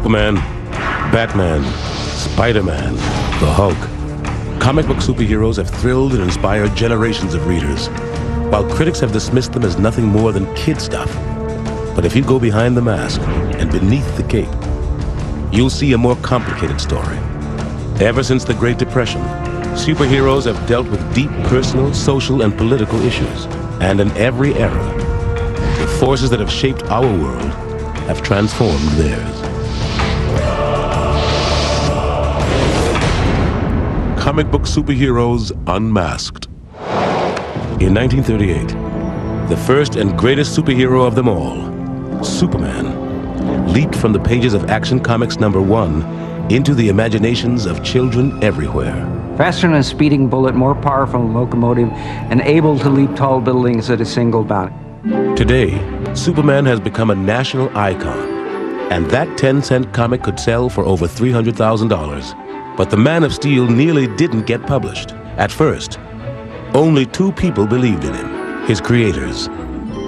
Superman, Batman, Spider-Man, the Hulk. Comic book superheroes have thrilled and inspired generations of readers, while critics have dismissed them as nothing more than kid stuff. But if you go behind the mask and beneath the cape, you'll see a more complicated story. Ever since the Great Depression, superheroes have dealt with deep personal, social, and political issues. And in every era, the forces that have shaped our world have transformed theirs. Comic book superheroes unmasked. In 1938, the first and greatest superhero of them all, Superman, leaped from the pages of Action Comics #1 into the imaginations of children everywhere. Faster than a speeding bullet, more powerful than a locomotive, and able to leap tall buildings at a single bound. Today, Superman has become a national icon, and that 10-cent comic could sell for over $300,000. But the Man of Steel nearly didn't get published. At first, only two people believed in him, his creators,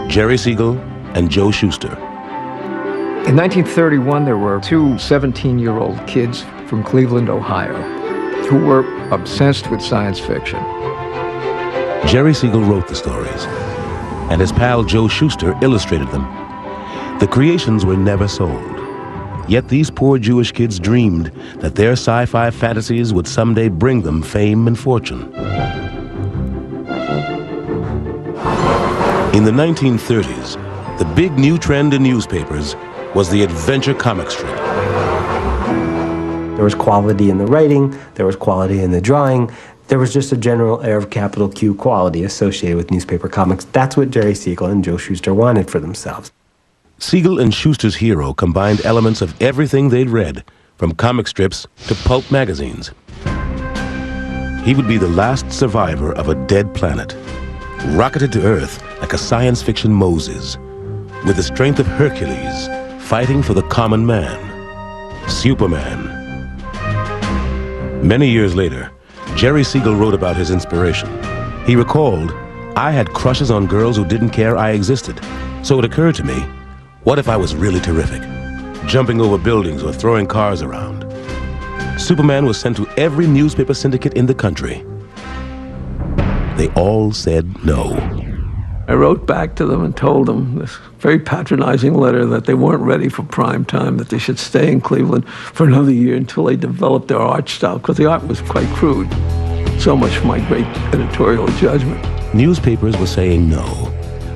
Jerry Siegel and Joe Shuster. In 1931, there were two 17-year-old kids from Cleveland, Ohio, who were obsessed with science fiction. Jerry Siegel wrote the stories, and his pal Joe Shuster illustrated them. The creations were never sold. Yet these poor Jewish kids dreamed that their sci-fi fantasies would someday bring them fame and fortune. In the 1930s, the big new trend in newspapers was the adventure comic strip. There was quality in the writing, there was quality in the drawing, there was just a general air of capital Q quality associated with newspaper comics. That's what Jerry Siegel and Joe Shuster wanted for themselves. Siegel and Shuster's hero combined elements of everything they'd read, from comic strips to pulp magazines. He would be the last survivor of a dead planet, rocketed to Earth like a science fiction Moses, with the strength of Hercules, fighting for the common man, Superman. Many years later, Jerry Siegel wrote about his inspiration. He recalled, "I had crushes on girls who didn't care I existed, so it occurred to me, what if I was really terrific, jumping over buildings or throwing cars around?" Superman was sent to every newspaper syndicate in the country. They all said no. I wrote back to them and told them this very patronizing letter that they weren't ready for prime time, that they should stay in Cleveland for another year until they developed their art style, because the art was quite crude. So much for my great editorial judgment. Newspapers were saying no,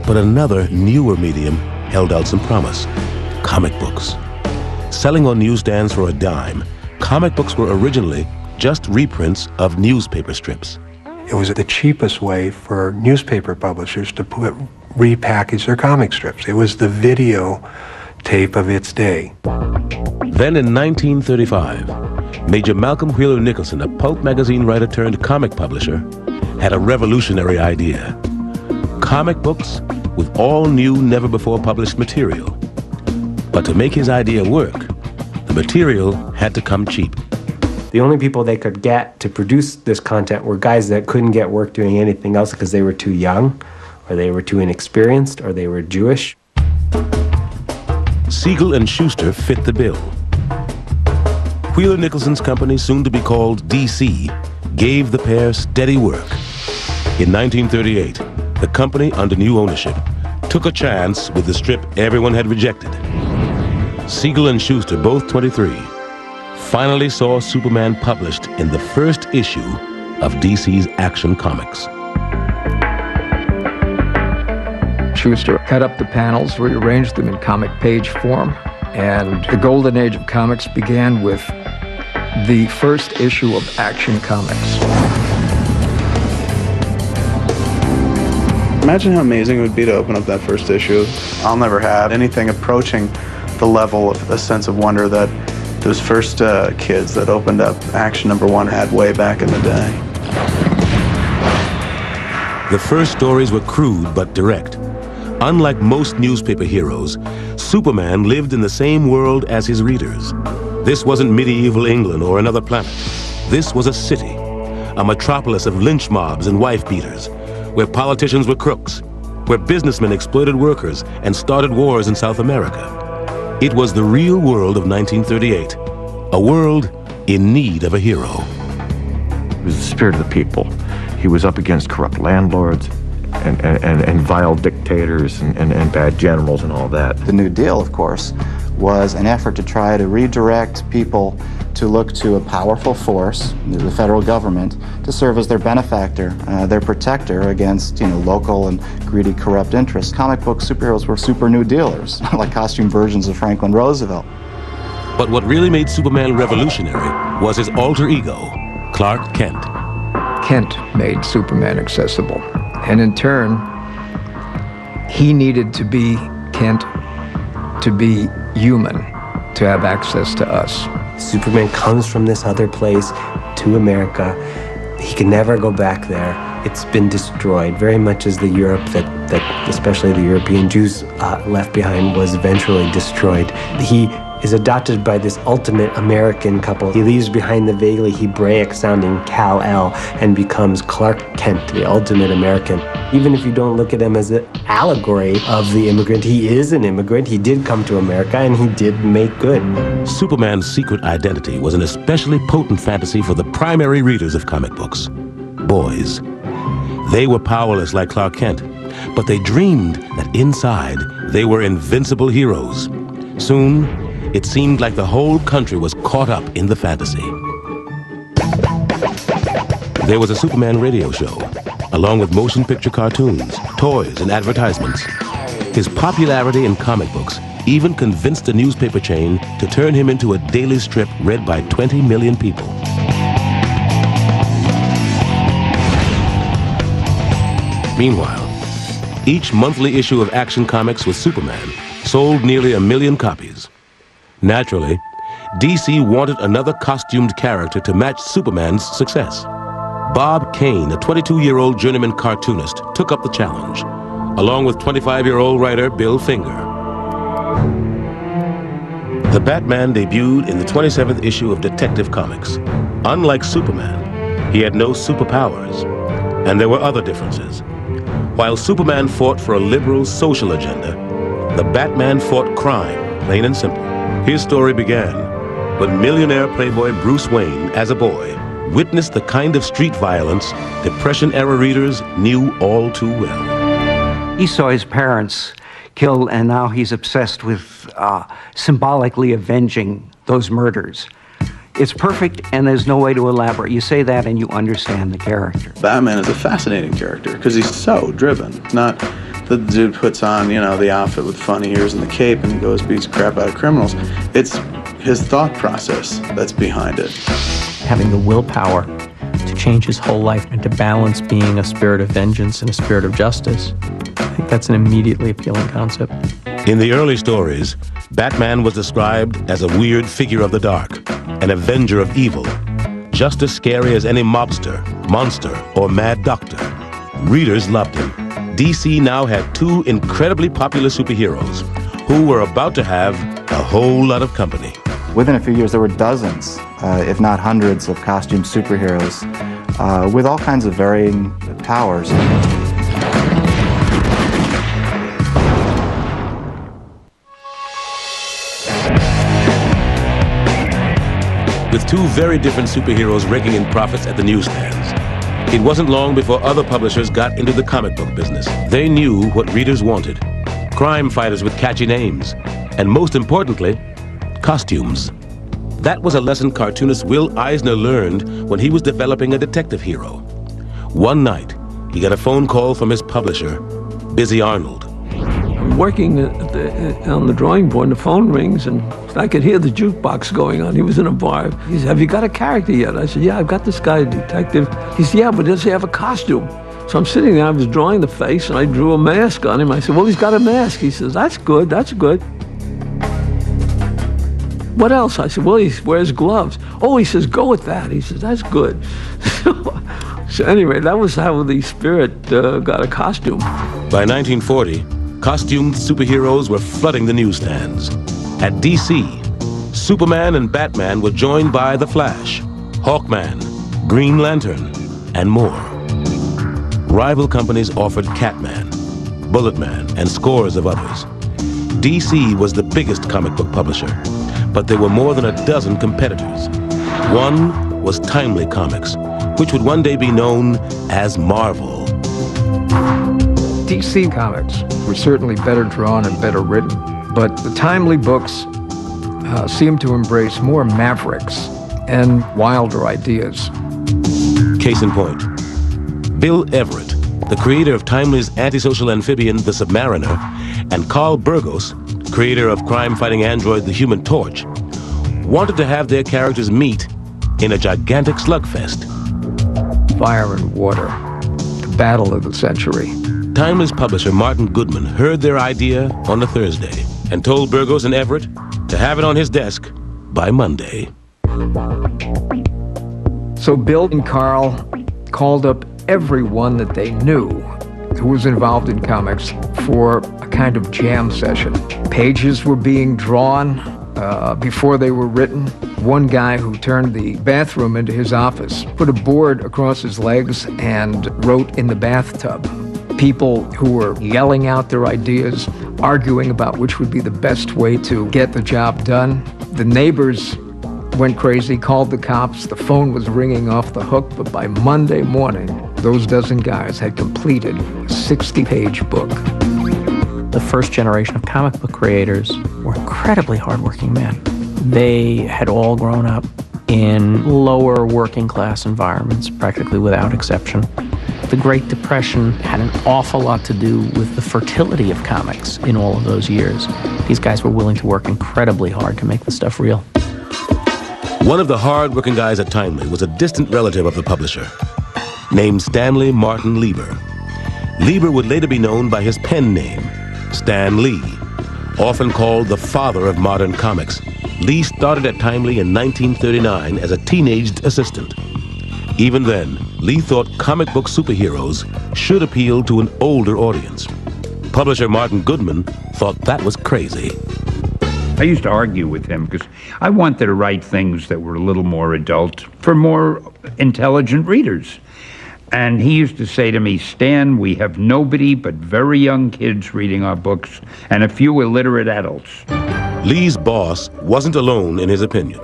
but another, newer medium held out some promise: comic books. Selling on newsstands for a dime, comic books were originally just reprints of newspaper strips. It was the cheapest way for newspaper publishers to repackage their comic strips. It was the video tape of its day. Then in 1935, Major Malcolm Wheeler Nicholson, a pulp magazine writer turned comic publisher, had a revolutionary idea: comic books with all new, never-before-published material. But to make his idea work, the material had to come cheap. The only people they could get to produce this content were guys that couldn't get work doing anything else because they were too young, or they were too inexperienced, or they were Jewish. Siegel and Shuster fit the bill. Wheeler Nicholson's company, soon to be called DC, gave the pair steady work. In 1938, the company, under new ownership, took a chance with the strip everyone had rejected. Siegel and Shuster, both 23, finally saw Superman published in the first issue of DC's Action Comics. Shuster cut up the panels, rearranged them in comic page form, and the golden age of comics began with the first issue of Action Comics. Imagine how amazing it would be to open up that first issue. I'll never have anything approaching the level of a sense of wonder that those first kids that opened up Action #1 had way back in the day. The first stories were crude but direct. Unlike most newspaper heroes, Superman lived in the same world as his readers. This wasn't medieval England or another planet. This was a city, a metropolis of lynch mobs and wife beaters, where politicians were crooks, where businessmen exploited workers and started wars in South America. It was the real world of 1938, a world in need of a hero. He was the spirit of the people. He was up against corrupt landlords and vile dictators and bad generals and all that. The New Deal, of course, was an effort to try to redirect people to look to a powerful force, the federal government, to serve as their benefactor, their protector against, local and greedy, corrupt interests. Comic book superheroes were super New Dealers, like costume versions of Franklin Roosevelt. But what really made Superman revolutionary was his alter ego, Clark Kent. Kent made Superman accessible. And in turn, he needed to be Kent to be human, to have access to us. Superman comes from this other place to America. He can never go back there. It's been destroyed, very much as the Europe that especially the European Jews left behind was eventually destroyed. He is adopted by this ultimate American couple. He leaves behind the vaguely Hebraic-sounding Kal-El and becomes Clark Kent, the ultimate American. Even if you don't look at him as an allegory of the immigrant, he is an immigrant. He did come to America, and he did make good. Superman's secret identity was an especially potent fantasy for the primary readers of comic books, boys. They were powerless like Clark Kent, but they dreamed that inside they were invincible heroes. Soon, it seemed like the whole country was caught up in the fantasy. There was a Superman radio show, along with motion picture cartoons, toys, and advertisements. His popularity in comic books even convinced a newspaper chain to turn him into a daily strip read by 20 million people. Meanwhile, each monthly issue of Action Comics with Superman sold nearly 1 million copies. Naturally, DC wanted another costumed character to match Superman's success. Bob Kane, a 22-year-old journeyman cartoonist, took up the challenge, along with 25-year-old writer Bill Finger. The Batman debuted in the 27th issue of Detective Comics. Unlike Superman, he had no superpowers, and there were other differences. While Superman fought for a liberal social agenda, the Batman fought crime, plain and simple. His story began when millionaire playboy Bruce Wayne, as a boy, witnessed the kind of street violence Depression-era readers knew all too well. He saw his parents killed, and now he's obsessed with symbolically avenging those murders. It's perfect, and there's no way to elaborate. You say that, and you understand the character. Batman is a fascinating character because he's so driven. Not the dude puts on, the outfit with funny ears and the cape and he goes beats the crap out of criminals. It's his thought process that's behind it. Having the willpower to change his whole life and to balance being a spirit of vengeance and a spirit of justice, I think that's an immediately appealing concept. In the early stories, Batman was described as a weird figure of the dark, an avenger of evil, just as scary as any mobster, monster, or mad doctor. Readers loved him. DC now had 2 incredibly popular superheroes who were about to have a whole lot of company. Within a few years, there were dozens, if not hundreds, of costume superheroes with all kinds of varying powers. With 2 very different superheroes raking in profits at the newsstands, it wasn't long before other publishers got into the comic book business. They knew what readers wanted: crime fighters with catchy names, and most importantly, costumes. That was a lesson cartoonist Will Eisner learned when he was developing a detective hero. One night, he got a phone call from his publisher, Busy Arnold. I'm working on the drawing board, and the phone rings, and I could hear the jukebox going on. He was in a bar. He said, "Have you got a character yet?" I said, "Yeah, I've got this guy, a detective." He said, "Yeah, but does he have a costume?" So I'm sitting there, I was drawing the face, and I drew a mask on him. I said, "Well, he's got a mask." He says, "That's good, that's good." "What else?" I said, "Well, he wears gloves." "Oh," he says, "go with that." He says, "That's good." So anyway, that was how the Spirit got a costume. By 1940, costumed superheroes were flooding the newsstands. At DC, Superman and Batman were joined by The Flash, Hawkman, Green Lantern, and more. Rival companies offered Catman, Bulletman, and scores of others. DC was the biggest comic book publisher, but there were more than a dozen competitors. One was Timely Comics, which would one day be known as Marvel. DC comics were certainly better drawn and better written, but the Timely books seemed to embrace more mavericks and wilder ideas. Case in point, Bill Everett, the creator of Timely's antisocial amphibian, The Submariner, and Carl Burgos, creator of crime-fighting android, The Human Torch, wanted to have their characters meet in a gigantic slugfest. Fire and water, the battle of the century. Timely's publisher, Martin Goodman, heard their idea on a Thursday and told Burgos and Everett to have it on his desk by Monday. So Bill and Carl called up everyone that they knew who was involved in comics for a kind of jam session. Pages were being drawn before they were written. One guy who turned the bathroom into his office put a board across his legs and wrote in the bathtub. People who were yelling out their ideas, arguing about which would be the best way to get the job done. The neighbors went crazy, called the cops. The phone was ringing off the hook, but by Monday morning, those dozen guys had completed a 60-page book. The first generation of comic book creators were incredibly hardworking men. They had all grown up in lower working class environments, practically without exception. The Great Depression had an awful lot to do with the fertility of comics in all of those years. These guys were willing to work incredibly hard to make the stuff real. One of the hard-working guys at Timely was a distant relative of the publisher, named Stanley Martin Lieber. Lieber would later be known by his pen name, Stan Lee. Often called the father of modern comics, Lee started at Timely in 1939 as a teenaged assistant. Even then, Lee thought comic book superheroes should appeal to an older audience. Publisher Martin Goodman thought that was crazy. I used to argue with him because I wanted to write things that were a little more adult for more intelligent readers. And he used to say to me, Stan, we have nobody but very young kids reading our books and a few illiterate adults. Lee's boss wasn't alone in his opinion.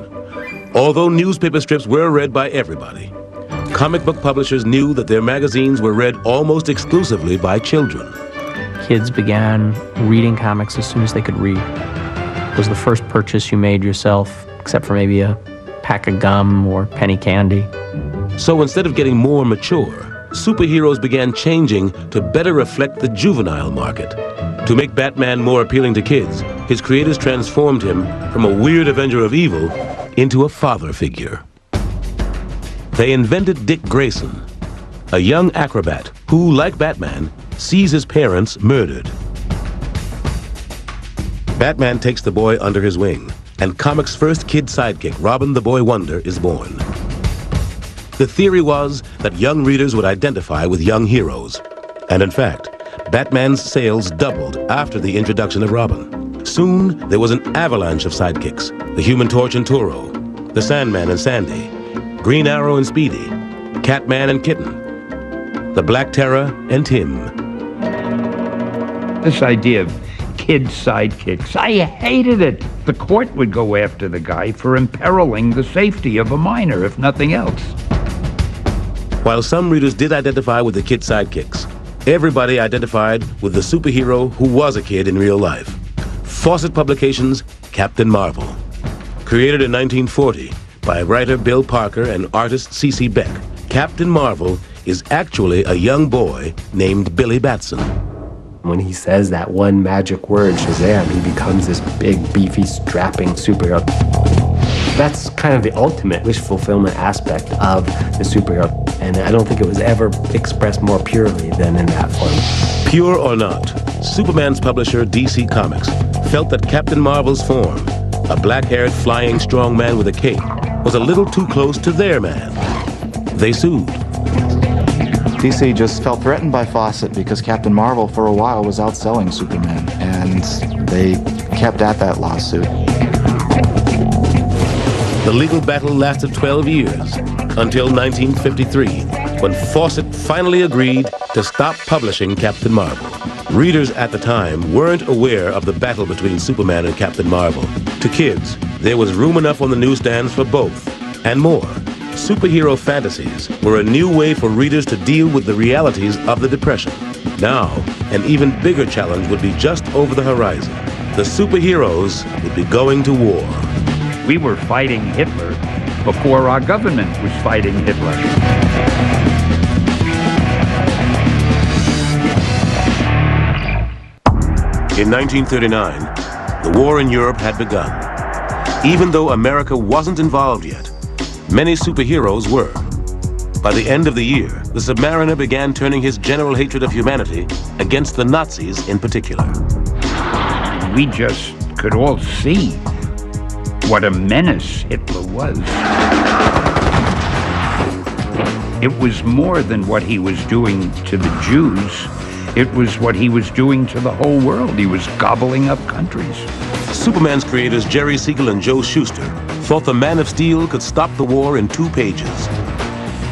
Although newspaper strips were read by everybody, comic book publishers knew that their magazines were read almost exclusively by children. Kids began reading comics as soon as they could read. It was the first purchase you made yourself, except for maybe a pack of gum or penny candy. So instead of getting more mature, superheroes began changing to better reflect the juvenile market. To make Batman more appealing to kids, his creators transformed him from a weird avenger of evil into a father figure. They invented Dick Grayson, a young acrobat who, like Batman, sees his parents murdered. Batman takes the boy under his wing, and comics' first kid sidekick, Robin the Boy Wonder, is born. The theory was that young readers would identify with young heroes. And in fact, Batman's sales doubled after the introduction of Robin. Soon, there was an avalanche of sidekicks: the Human Torch and Toro, the Sandman and Sandy, Green Arrow and Speedy, Catman and Kitten, the Black Terror and Tim. This idea of kid sidekicks, I hated it. The court would go after the guy for imperiling the safety of a minor, if nothing else. While some readers did identify with the kid sidekicks, everybody identified with the superhero who was a kid in real life. Fawcett Publications' Captain Marvel. Created in 1940 by writer Bill Parker and artist C.C. Beck, Captain Marvel is actually a young boy named Billy Batson. When he says that one magic word, Shazam, he becomes this big, beefy, strapping superhero. That's kind of the ultimate wish fulfillment aspect of the superhero. And I don't think it was ever expressed more purely than in that form. Pure or not, Superman's publisher, DC Comics, felt that Captain Marvel's form, a black-haired flying strong man with a cape, was a little too close to their man. They sued. DC just felt threatened by Fawcett because Captain Marvel for a while was outselling Superman, and they kept at that lawsuit. The legal battle lasted 12 years, until 1953, when Fawcett finally agreed to stop publishing Captain Marvel. Readers at the time weren't aware of the battle between Superman and Captain Marvel. To kids, there was room enough on the newsstands for both, and more. Superhero fantasies were a new way for readers to deal with the realities of the Depression. Now, an even bigger challenge would be just over the horizon. The superheroes would be going to war. We were fighting Hitler before our government was fighting Hitler. In 1939, the war in Europe had begun. Even though America wasn't involved yet, many superheroes were. By the end of the year, the Submariner began turning his general hatred of humanity against the Nazis in particular. We just could all see what a menace Hitler was. It was more than what he was doing to the Jews. It was what he was doing to the whole world. He was gobbling up countries. Superman's creators Jerry Siegel and Joe Shuster thought the Man of Steel could stop the war in 2 pages.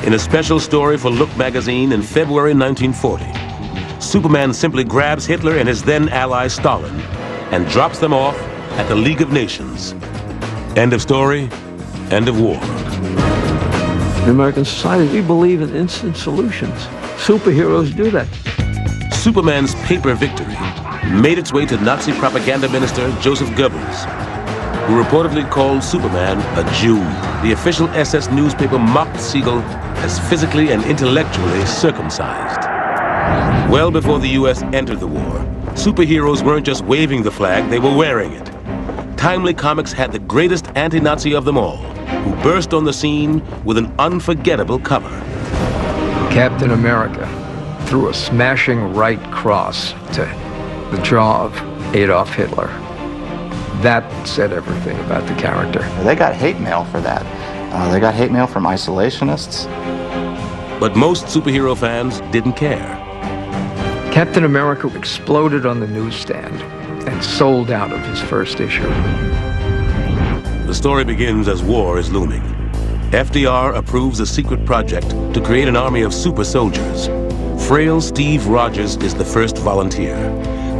In a special story for Look magazine in February 1940, Superman simply grabs Hitler and his then ally Stalin and drops them off at the League of Nations. End of story, end of war. In American society, we believe in instant solutions. Superheroes do that. Superman's paper victory made its way to Nazi propaganda minister Joseph Goebbels, who reportedly called Superman a Jew. The official SS newspaper mocked Siegel as physically and intellectually circumcised. Well before the U.S. entered the war, superheroes weren't just waving the flag, they were wearing it. Timely Comics had the greatest anti-Nazi of them all, who burst on the scene with an unforgettable cover. Captain America threw a smashing right cross to the jaw of Adolf Hitler. That said everything about the character. They got hate mail for that. They got hate mail from isolationists. But most superhero fans didn't care. Captain America exploded on the newsstand and sold out of his first issue. The story begins as war is looming. FDR approves a secret project to create an army of super soldiers. Frail Steve Rogers is the first volunteer.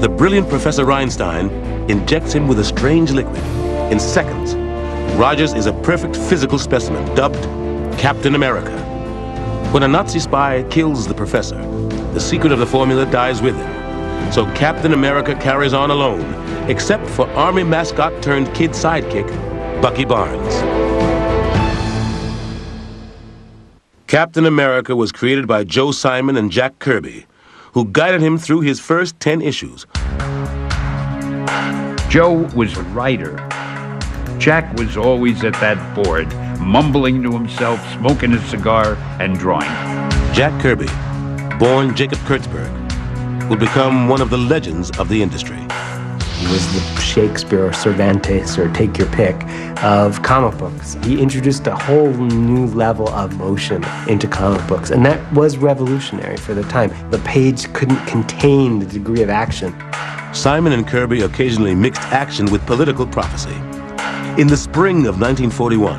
The brilliant Professor Reinstein injects him with a strange liquid. In seconds, Rogers is a perfect physical specimen, dubbed Captain America. When a Nazi spy kills the professor, the secret of the formula dies with him. So Captain America carries on alone, except for Army mascot turned kid sidekick, Bucky Barnes. Captain America was created by Joe Simon and Jack Kirby, who guided him through his first 10 issues. Joe was a writer. Jack was always at that board, mumbling to himself, smoking a cigar, and drawing. Jack Kirby, born Jacob Kurtzberg, would become one of the legends of the industry. He was the Shakespeare or Cervantes, or take your pick, of comic books. He introduced a whole new level of motion into comic books, and that was revolutionary for the time. The page couldn't contain the degree of action. Simon and Kirby occasionally mixed action with political prophecy. In the spring of 1941,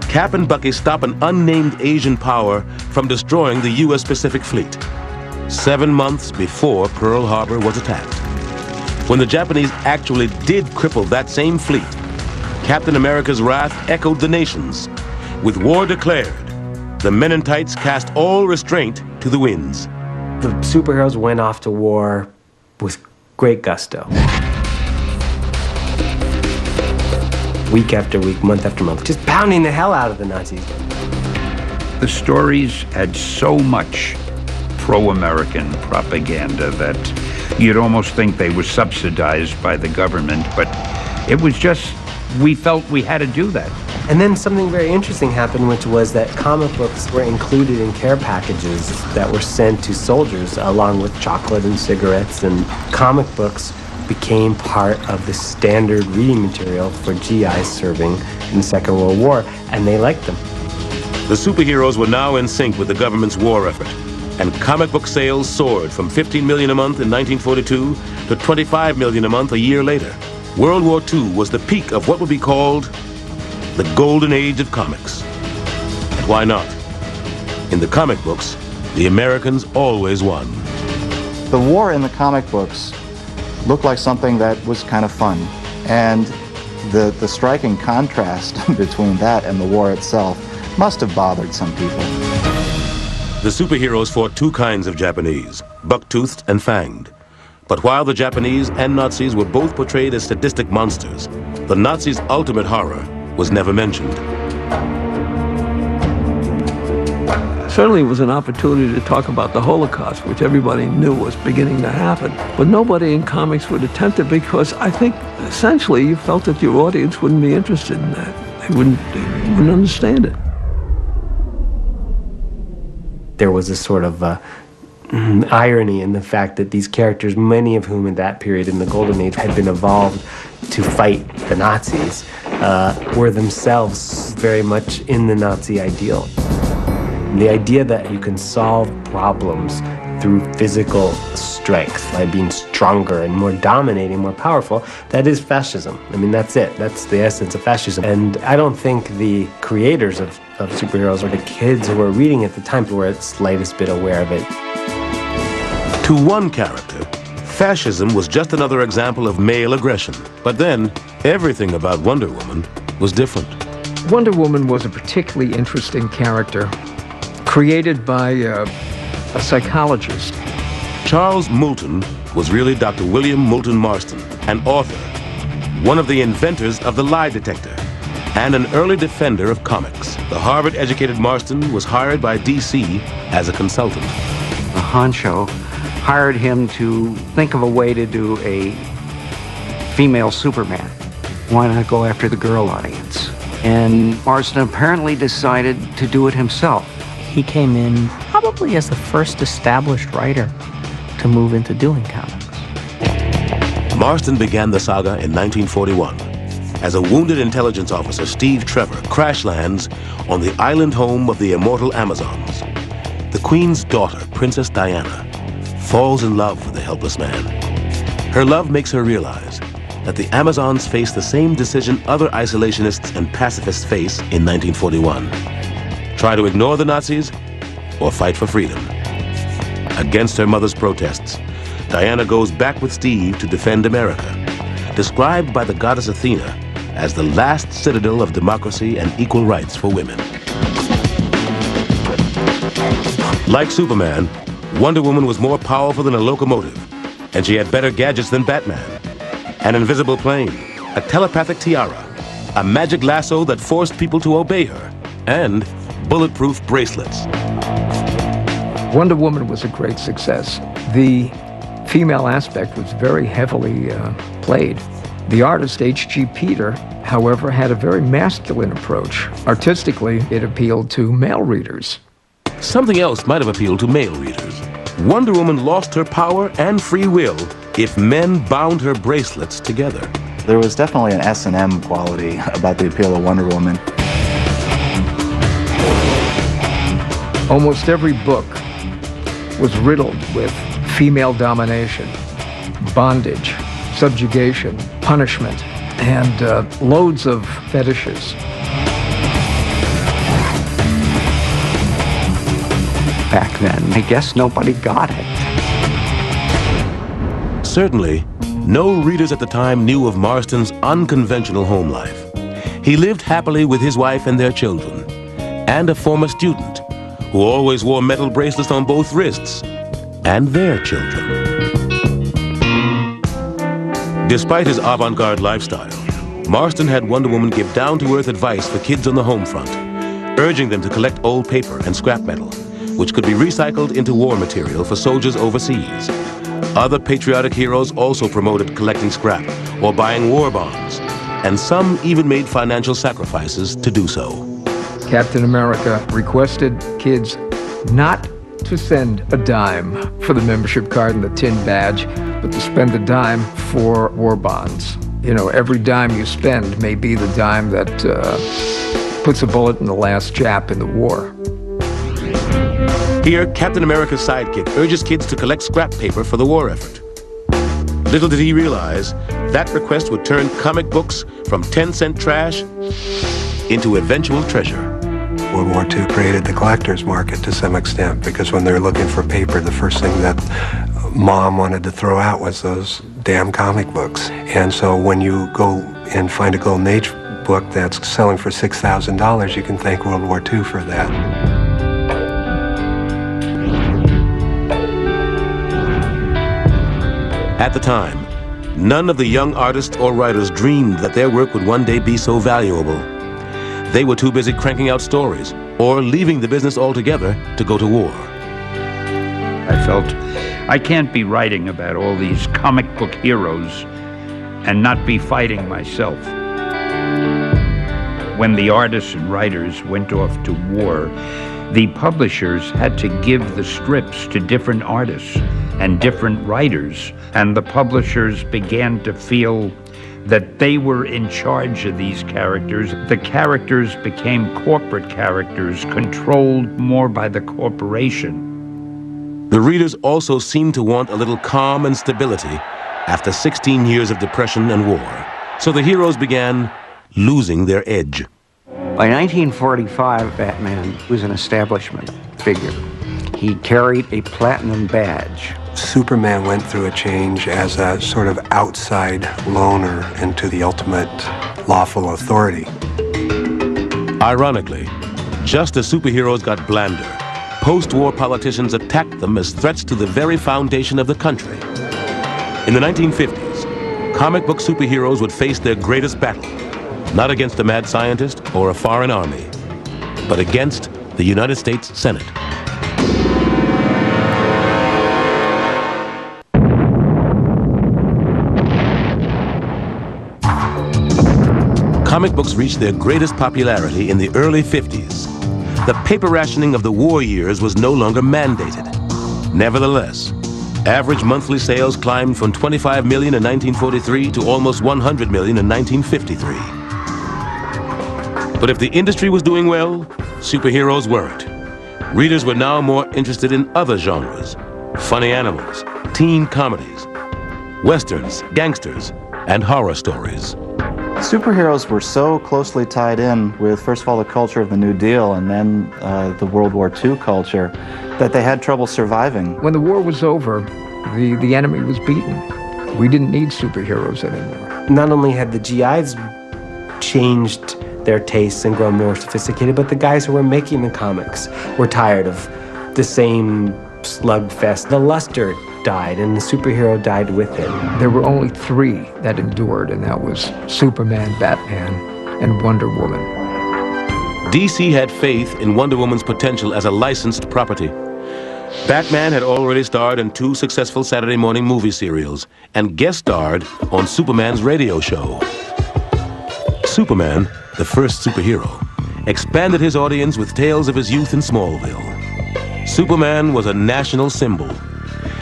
Cap and Bucky stop an unnamed Asian power from destroying the U.S. Pacific Fleet, 7 months before Pearl Harbor was attacked. When the Japanese actually did cripple that same fleet, Captain America's wrath echoed the nations. With war declared, the men in tights cast all restraint to the winds. The superheroes went off to war with great gusto. Week after week, month after month, just pounding the hell out of the Nazis. The stories had so much pro-American propaganda that you'd almost think they were subsidized by the government, but it was just, we felt we had to do that. And then something very interesting happened, which was that comic books were included in care packages that were sent to soldiers, along with chocolate and cigarettes, and comic books became part of the standard reading material for GIs serving in the Second World War, and they liked them. The superheroes were now in sync with the government's war effort, and comic book sales soared from 15 million a month in 1942 to 25 million a month a year later. World War II was the peak of what would be called the golden age of comics. And why not? In the comic books, the Americans always won. The war in the comic books looked like something that was kind of fun. And the striking contrast between that and the war itself must have bothered some people. The superheroes fought two kinds of Japanese, buck-toothed and fanged. But while the Japanese and Nazis were both portrayed as sadistic monsters, the Nazis' ultimate horror was never mentioned. Certainly it was an opportunity to talk about the Holocaust, which everybody knew was beginning to happen. But nobody in comics would attempt it because I think essentially you felt that your audience wouldn't be interested in that. They wouldn't understand it. There was a sort of irony in the fact that these characters, many of whom in that period in the Golden Age had been evolved to fight the Nazis, were themselves very much in the Nazi ideal. The idea that you can solve problems through physical strength, by being stronger and more dominating, more powerful, that is fascism. I mean, that's it. That's the essence of fascism. And I don't think the creators of superheroes or the kids who were reading at the time were the slightest bit aware of it. To one character, fascism was just another example of male aggression. But then, everything about Wonder Woman was different. Wonder Woman was a particularly interesting character, created by a psychologist. Charles Moulton was really Dr. William Moulton Marston, an author, one of the inventors of the lie detector, and an early defender of comics. The Harvard-educated Marston was hired by DC as a consultant. The honcho hired him to think of a way to do a female Superman. Why not go after the girl audience? And Marston apparently decided to do it himself. He came in probably as the first established writer to move into doing comics. Marston began the saga in 1941. As a wounded intelligence officer, Steve Trevor crash lands on the island home of the immortal Amazons. The Queen's daughter, Princess Diana, falls in love with the helpless man. Her love makes her realize that the Amazons face the same decision other isolationists and pacifists face in 1941. Try to ignore the Nazis or fight for freedom. Against her mother's protests, Diana goes back with Steve to defend America, described by the goddess Athena as the last citadel of democracy and equal rights for women. Like Superman, Wonder Woman was more powerful than a locomotive, and she had better gadgets than Batman. An invisible plane, a telepathic tiara, a magic lasso that forced people to obey her, and bulletproof bracelets. Wonder Woman was a great success. The female aspect was very heavily played. The artist H.G. Peter, however, had a very masculine approach. Artistically, it appealed to male readers. Something else might have appealed to male readers. Wonder Woman lost her power and free will if men bound her bracelets together. There was definitely an S&M quality about the appeal of Wonder Woman. Almost every book was riddled with female domination, bondage, subjugation, punishment, and loads of fetishes. Back then, I guess nobody got it. Certainly, no readers at the time knew of Marston's unconventional home life. He lived happily with his wife and their children, and a former student who always wore metal bracelets on both wrists, and their children. Despite his avant-garde lifestyle, Marston had Wonder Woman give down-to-earth advice for kids on the home front, urging them to collect old paper and scrap metal, which could be recycled into war material for soldiers overseas. Other patriotic heroes also promoted collecting scrap or buying war bonds, and some even made financial sacrifices to do so. Captain America requested kids not to send a dime for the membership card and the tin badge, but to spend a dime for war bonds. You know, every dime you spend may be the dime that puts a bullet in the last Jap in the war. Here, Captain America's sidekick urges kids to collect scrap paper for the war effort. Little did he realize that request would turn comic books from 10-cent trash into eventual treasure. World War II created the collector's market to some extent, because when they're looking for paper, the first thing that Mom wanted to throw out was those damn comic books. And so when you go and find a Golden Age book that's selling for $6,000, you can thank World War II for that. At the time, none of the young artists or writers dreamed that their work would one day be so valuable. They were too busy cranking out stories or leaving the business altogether to go to war. I felt I can't be writing about all these comic book heroes and not be fighting myself. When the artists and writers went off to war, the publishers had to give the strips to different artists and different writers, and the publishers began to feel that they were in charge of these characters. The characters became corporate characters, controlled more by the corporation. The readers also seemed to want a little calm and stability after 16 years of depression and war. So the heroes began losing their edge. By 1945, Batman was an establishment figure. He carried a platinum badge. Superman went through a change as a sort of outside loner into the ultimate lawful authority. Ironically, just as superheroes got blander, post-war politicians attacked them as threats to the very foundation of the country. In the 1950s, comic book superheroes would face their greatest battle, not against a mad scientist or a foreign army, but against the United States Senate. Comic books reached their greatest popularity in the early 50s. The paper rationing of the war years was no longer mandated. Nevertheless, average monthly sales climbed from 25 million in 1943 to almost 100 million in 1953. But if the industry was doing well, superheroes weren't. Readers were now more interested in other genres: funny animals, teen comedies, westerns, gangsters, and horror stories. Superheroes were so closely tied in with, first of all, the culture of the New Deal and then the World War II culture, that they had trouble surviving. When the war was over, the enemy was beaten. We didn't need superheroes anymore. Not only had the GIs changed their tastes and grown more sophisticated, but the guys who were making the comics were tired of the same slugfest. The luster died, and the superhero died with it. There were only three that endured, and that was Superman, Batman, and Wonder Woman. DC had faith in Wonder Woman's potential as a licensed property. Batman had already starred in 2 successful Saturday morning movie serials and guest starred on Superman's radio show. Superman, the first superhero, expanded his audience with tales of his youth in Smallville. Superman was a national symbol.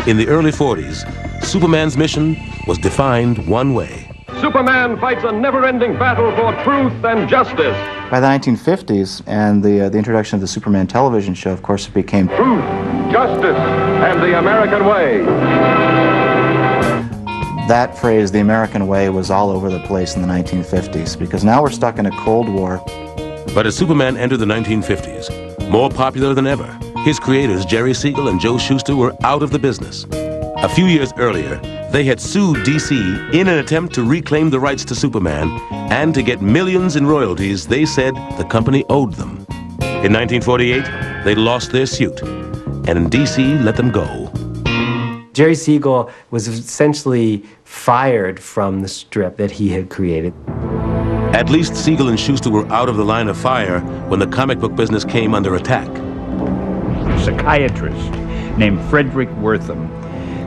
In the early 40s, Superman's mission was defined one way. Superman fights a never-ending battle for truth and justice. By the 1950s and the introduction of the Superman television show, of course, it became Truth, justice, and the American way. That phrase, the American way, was all over the place in the 1950s, because now we're stuck in a Cold War. But as Superman entered the 1950s, more popular than ever, his creators, Jerry Siegel and Joe Shuster, were out of the business. A few years earlier, they had sued DC in an attempt to reclaim the rights to Superman and to get millions in royalties they said the company owed them. In 1948, they lost their suit, and DC let them go. Jerry Siegel was essentially fired from the strip that he had created. At least Siegel and Shuster were out of the line of fire when the comic book business came under attack. A psychiatrist named Frederick Wortham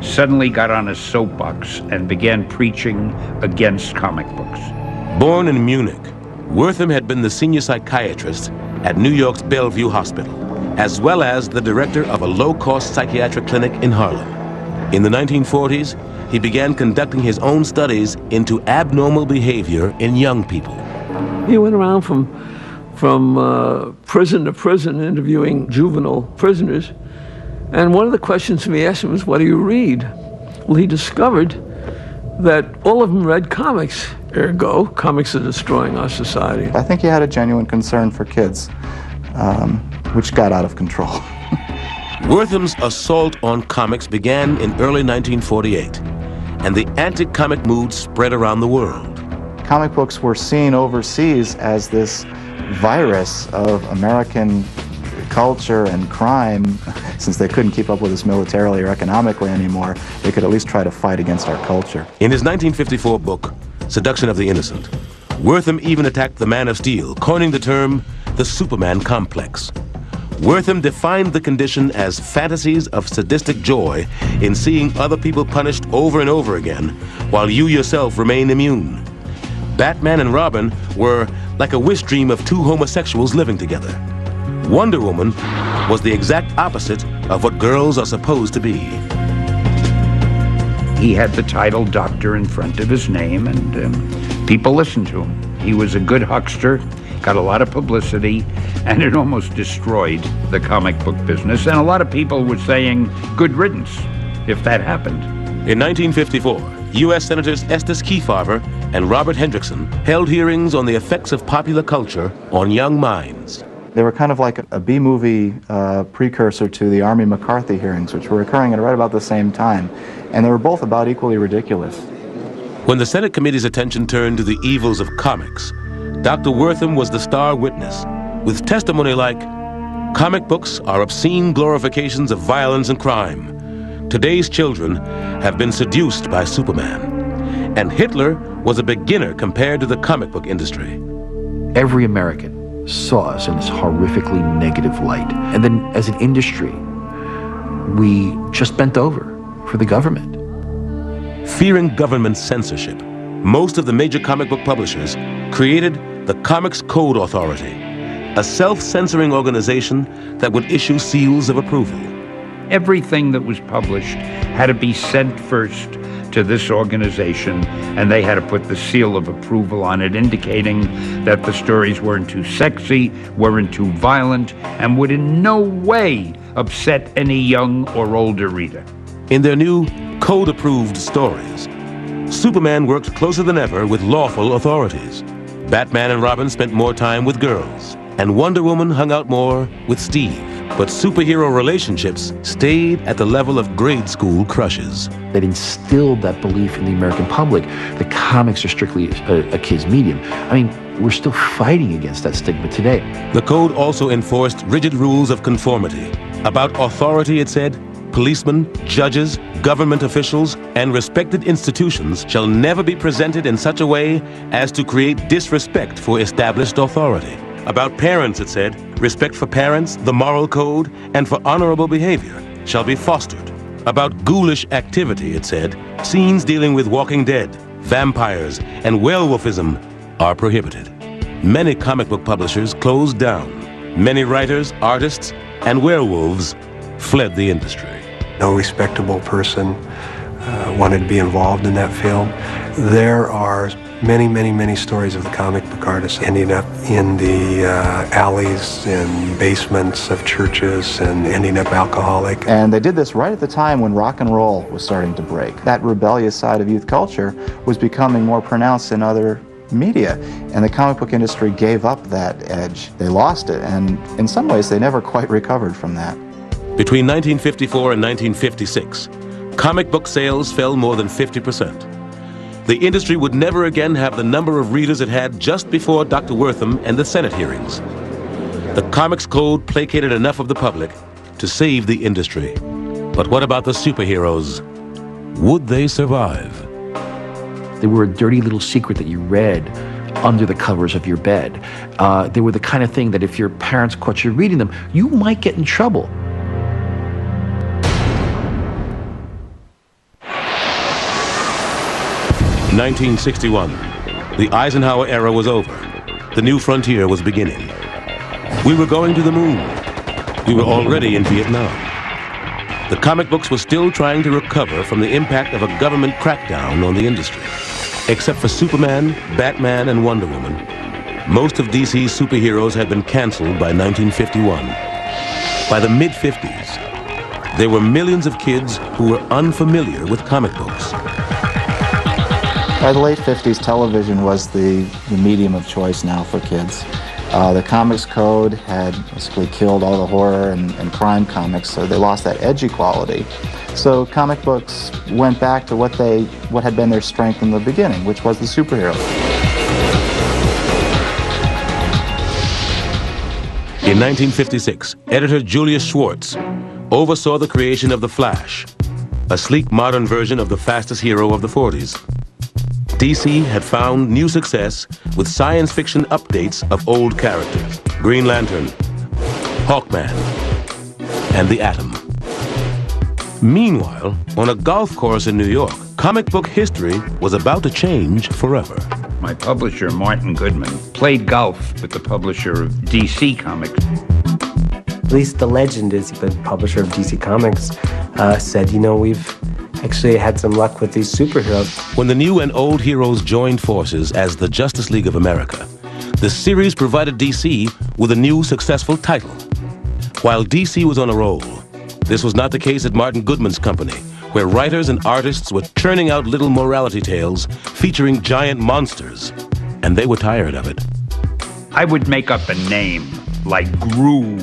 suddenly got on a soapbox and began preaching against comic books. Born in Munich, Wortham had been the senior psychiatrist at New York's Bellevue Hospital, as well as the director of a low-cost psychiatric clinic in Harlem. In the 1940s, he began conducting his own studies into abnormal behavior in young people. He went around from prison to prison interviewing juvenile prisoners. And one of the questions we asked him was, what do you read? Well, he discovered that all of them read comics. Ergo, comics are destroying our society. I think he had a genuine concern for kids, which got out of control. Wortham's assault on comics began in early 1948, and the anti-comic mood spread around the world. Comic books were seen overseas as this virus of American culture and crime. Since they couldn't keep up with us militarily or economically anymore, they could at least try to fight against our culture. In his 1954 book, Seduction of the Innocent, Wortham even attacked the Man of Steel, coining the term the Superman complex. Wortham defined the condition as fantasies of sadistic joy in seeing other people punished over and over again, while you yourself remain immune. Batman and Robin were like a wish dream of two homosexuals living together. Wonder Woman was the exact opposite of what girls are supposed to be. He had the title Doctor in front of his name, and people listened to him. He was a good huckster, got a lot of publicity, and it almost destroyed the comic book business. And a lot of people were saying, good riddance, if that happened. In 1954, U.S. Senators Estes Kefauver and Robert Hendrickson held hearings on the effects of popular culture on young minds. They were kind of like a B-movie precursor to the Army McCarthy hearings, which were occurring at right about the same time. And they were both about equally ridiculous. When the Senate committee's attention turned to the evils of comics, Dr. Wortham was the star witness, with testimony like, "Comic books are obscene glorifications of violence and crime. Today's children have been seduced by Superman. And Hitler was a beginner compared to the comic book industry." Every American saw us in this horrifically negative light. And then as an industry, we just bent over for the government. Fearing government censorship, most of the major comic book publishers created the Comics Code Authority, a self-censoring organization that would issue seals of approval. Everything that was published had to be sent first to this organization, and they had to put the seal of approval on it, indicating that the stories weren't too sexy, weren't too violent, and would in no way upset any young or older reader. In their new code-approved stories, Superman worked closer than ever with lawful authorities. Batman and Robin spent more time with girls, and Wonder Woman hung out more with Steve. But superhero relationships stayed at the level of grade school crushes. That instilled that belief in the American public that comics are strictly a kid's medium. I mean, we're still fighting against that stigma today. The code also enforced rigid rules of conformity. About authority, it said, policemen, judges, government officials, and respected institutions shall never be presented in such a way as to create disrespect for established authority. About parents, it said, respect for parents, the moral code, and for honorable behavior shall be fostered. About ghoulish activity, it said, scenes dealing with Walking Dead, vampires, and werewolfism are prohibited. Many comic book publishers closed down. Many writers, artists, and werewolves fled the industry. No respectable person wanted to be involved in that field. There are many, many, many stories of the comic book artists ending up in the alleys and basements of churches and ending up alcoholic. And they did this right at the time when rock and roll was starting to break. That rebellious side of youth culture was becoming more pronounced in other media, and the comic book industry gave up that edge. They lost it, and in some ways they never quite recovered from that. Between 1954 and 1956, comic book sales fell more than 50%. The industry would never again have the number of readers it had just before Dr. Wortham and the Senate hearings. The Comics Code placated enough of the public to save the industry. But what about the superheroes? Would they survive? They were a dirty little secret that you read under the covers of your bed. They were the kind of thing that if your parents caught you reading them, you might get in trouble. In 1961, the Eisenhower era was over. The new frontier was beginning. We were going to the moon. We were already in Vietnam. The comic books were still trying to recover from the impact of a government crackdown on the industry. Except for Superman, Batman, and Wonder Woman, most of DC's superheroes had been canceled by 1951. By the mid-50s, there were millions of kids who were unfamiliar with comic books. By the late 50s, television was the medium of choice now for kids. The Comics Code had basically killed all the horror and crime comics, so they lost that edgy quality. So comic books went back to what had been their strength in the beginning, which was the superhero. In 1956, editor Julius Schwartz oversaw the creation of The Flash, a sleek modern version of the fastest hero of the 40s. DC had found new success with science fiction updates of old characters: Green Lantern, Hawkman, and the Atom. Meanwhile, on a golf course in New York, comic book history was about to change forever. My publisher, Martin Goodman, played golf with the publisher of DC Comics. At least the legend is the publisher of DC Comics said, you know, we've actually had some luck with these superheroes. When the new and old heroes joined forces as the Justice League of America, the series provided DC with a new successful title. While DC was on a roll, this was not the case at Martin Goodman's company, where writers and artists were churning out little morality tales featuring giant monsters, and they were tired of it. I would make up a name like Gru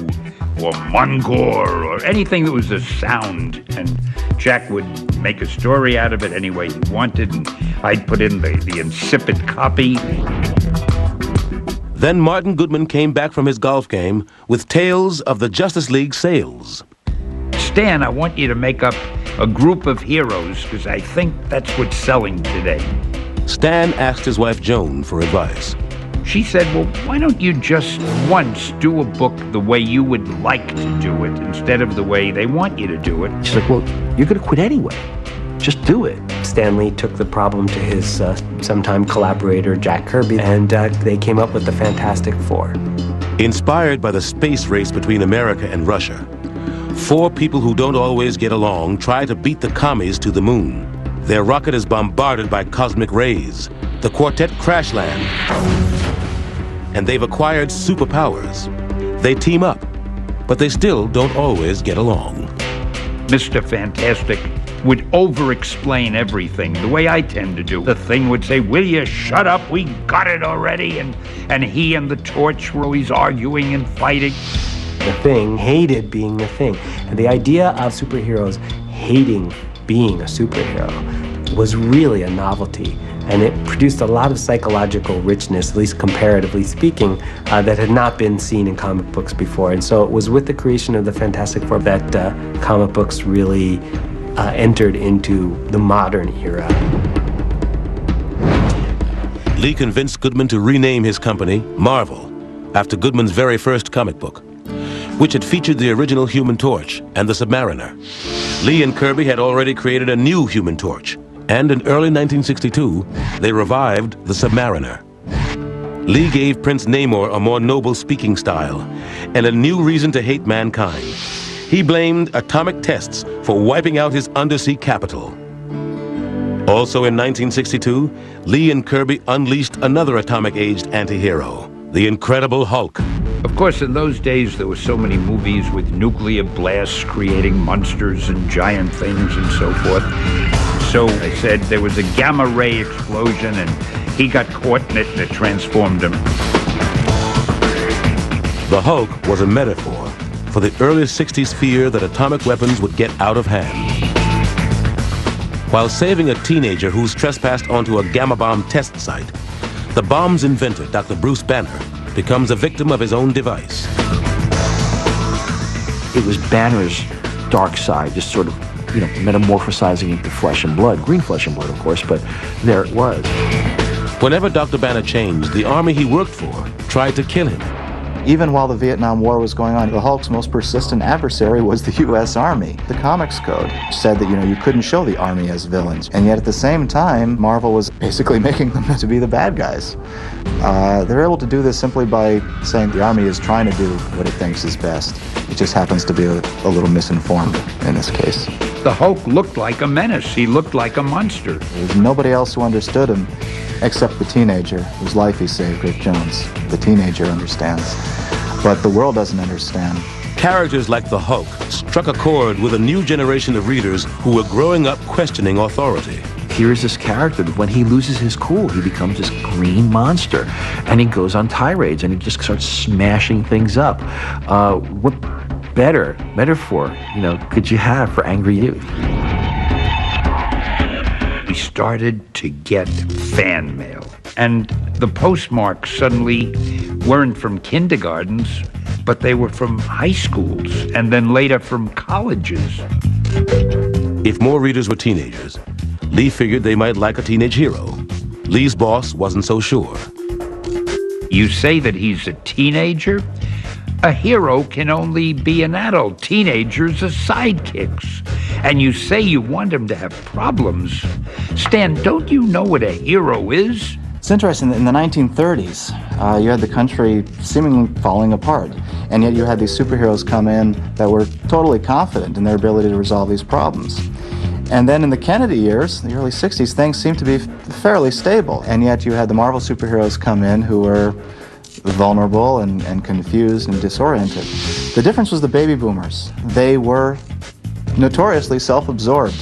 or Mungor or anything that was a sound, and Jack would make a story out of it any way he wanted, and I'd put in the insipid copy. Then Martin Goodman came back from his golf game with tales of the Justice League sales. Stan, I want you to make up a group of heroes, because I think that's what's selling today. Stan asked his wife Joan for advice. She said, well, why don't you just once do a book the way you would like to do it instead of the way they want you to do it? She's like, well, you're going to quit anyway. Just do it. Stan Lee took the problem to his sometime collaborator, Jack Kirby, and they came up with the Fantastic Four. Inspired by the space race between America and Russia, 4 people who don't always get along try to beat the commies to the moon. Their rocket is bombarded by cosmic rays. The quartet crash land, and they've acquired superpowers. They team up, but they still don't always get along. Mr. Fantastic would over-explain everything, the way I tend to do. The Thing would say, will you shut up, we got it already, and he and the Torch were always arguing and fighting. The Thing hated being the Thing, and the idea of superheroes hating being a superhero was really a novelty, and it produced a lot of psychological richness, at least comparatively speaking, that had not been seen in comic books before. And so it was with the creation of the Fantastic Four that comic books really entered into the modern era. Lee convinced Goodman to rename his company Marvel, after Goodman's very first comic book, which had featured the original Human Torch and the Submariner. Lee and Kirby had already created a new Human Torch, and in early 1962, they revived the Submariner. Lee gave Prince Namor a more noble speaking style and a new reason to hate mankind. He blamed atomic tests for wiping out his undersea capital. Also in 1962, Lee and Kirby unleashed another atomic-aged anti-hero, the Incredible Hulk. Of course, in those days, there were so many movies with nuclear blasts creating monsters and giant things and so forth. So I said there was a gamma ray explosion, and he got caught in it, and it transformed him. The Hulk was a metaphor for the early 60s fear that atomic weapons would get out of hand. While saving a teenager who's trespassed onto a gamma bomb test site, the bomb's inventor, Dr. Bruce Banner, becomes a victim of his own device. It was Banner's dark side, just sort of, metamorphosizing into flesh and blood. Green flesh and blood, of course, but there it was. Whenever Dr. Banner changed, the army he worked for tried to kill him. Even while the Vietnam War was going on, the Hulk's most persistent adversary was the U.S. Army. The Comics Code said that, you couldn't show the Army as villains. And yet at the same time, Marvel was basically making them to be the bad guys. They're able to do this simply by saying the Army is trying to do what it thinks is best. It just happens to be a little misinformed in this case. The Hulk looked like a menace. He looked like a monster. There's nobody else who understood him except the teenager whose life he saved, Rick Jones. The teenager understands, but the world doesn't understand. Characters like the Hulk struck a chord with a new generation of readers who were growing up questioning authority. here's this character that when he loses his cool, he becomes this green monster, and he goes on tirades, and he just starts smashing things up. What better metaphor, could you have for angry youth? We started to get fan mail, and the postmarks suddenly weren't from kindergartens, but they were from high schools, and then later from colleges. If more readers were teenagers, Lee figured they might like a teenage hero. Lee's boss wasn't so sure. You say that he's a teenager? A hero can only be an adult. Teenagers are sidekicks. And you say you want him to have problems. Stan, don't you know what a hero is? It's interesting that in the 1930s, you had the country seemingly falling apart, and yet you had these superheroes come in that were totally confident in their ability to resolve these problems. And then in the Kennedy years, the early 60s, things seemed to be fairly stable, and yet you had the Marvel superheroes come in who were vulnerable and confused and disoriented. The difference was the baby boomers. They were notoriously self-absorbed.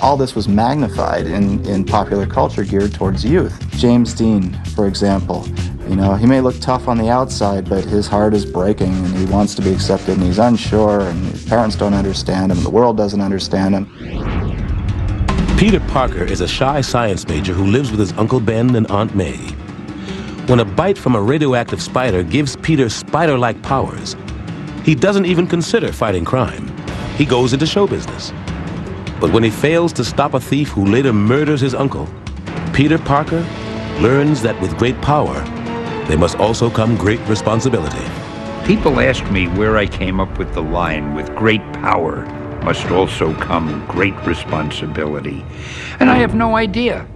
All this was magnified in popular culture geared towards youth. James Dean, for example, he may look tough on the outside, but his heart is breaking, and he wants to be accepted, and he's unsure, and his parents don't understand him, and the world doesn't understand him. Peter Parker is a shy science major who lives with his Uncle Ben and Aunt May. When a bite from a radioactive spider gives Peter spider-like powers, he doesn't even consider fighting crime. He goes into show business. But when he fails to stop a thief who later murders his uncle, Peter Parker learns that with great power, there must also come great responsibility. People ask me where I came up with the line, with great power must also come great responsibility. And I have no idea.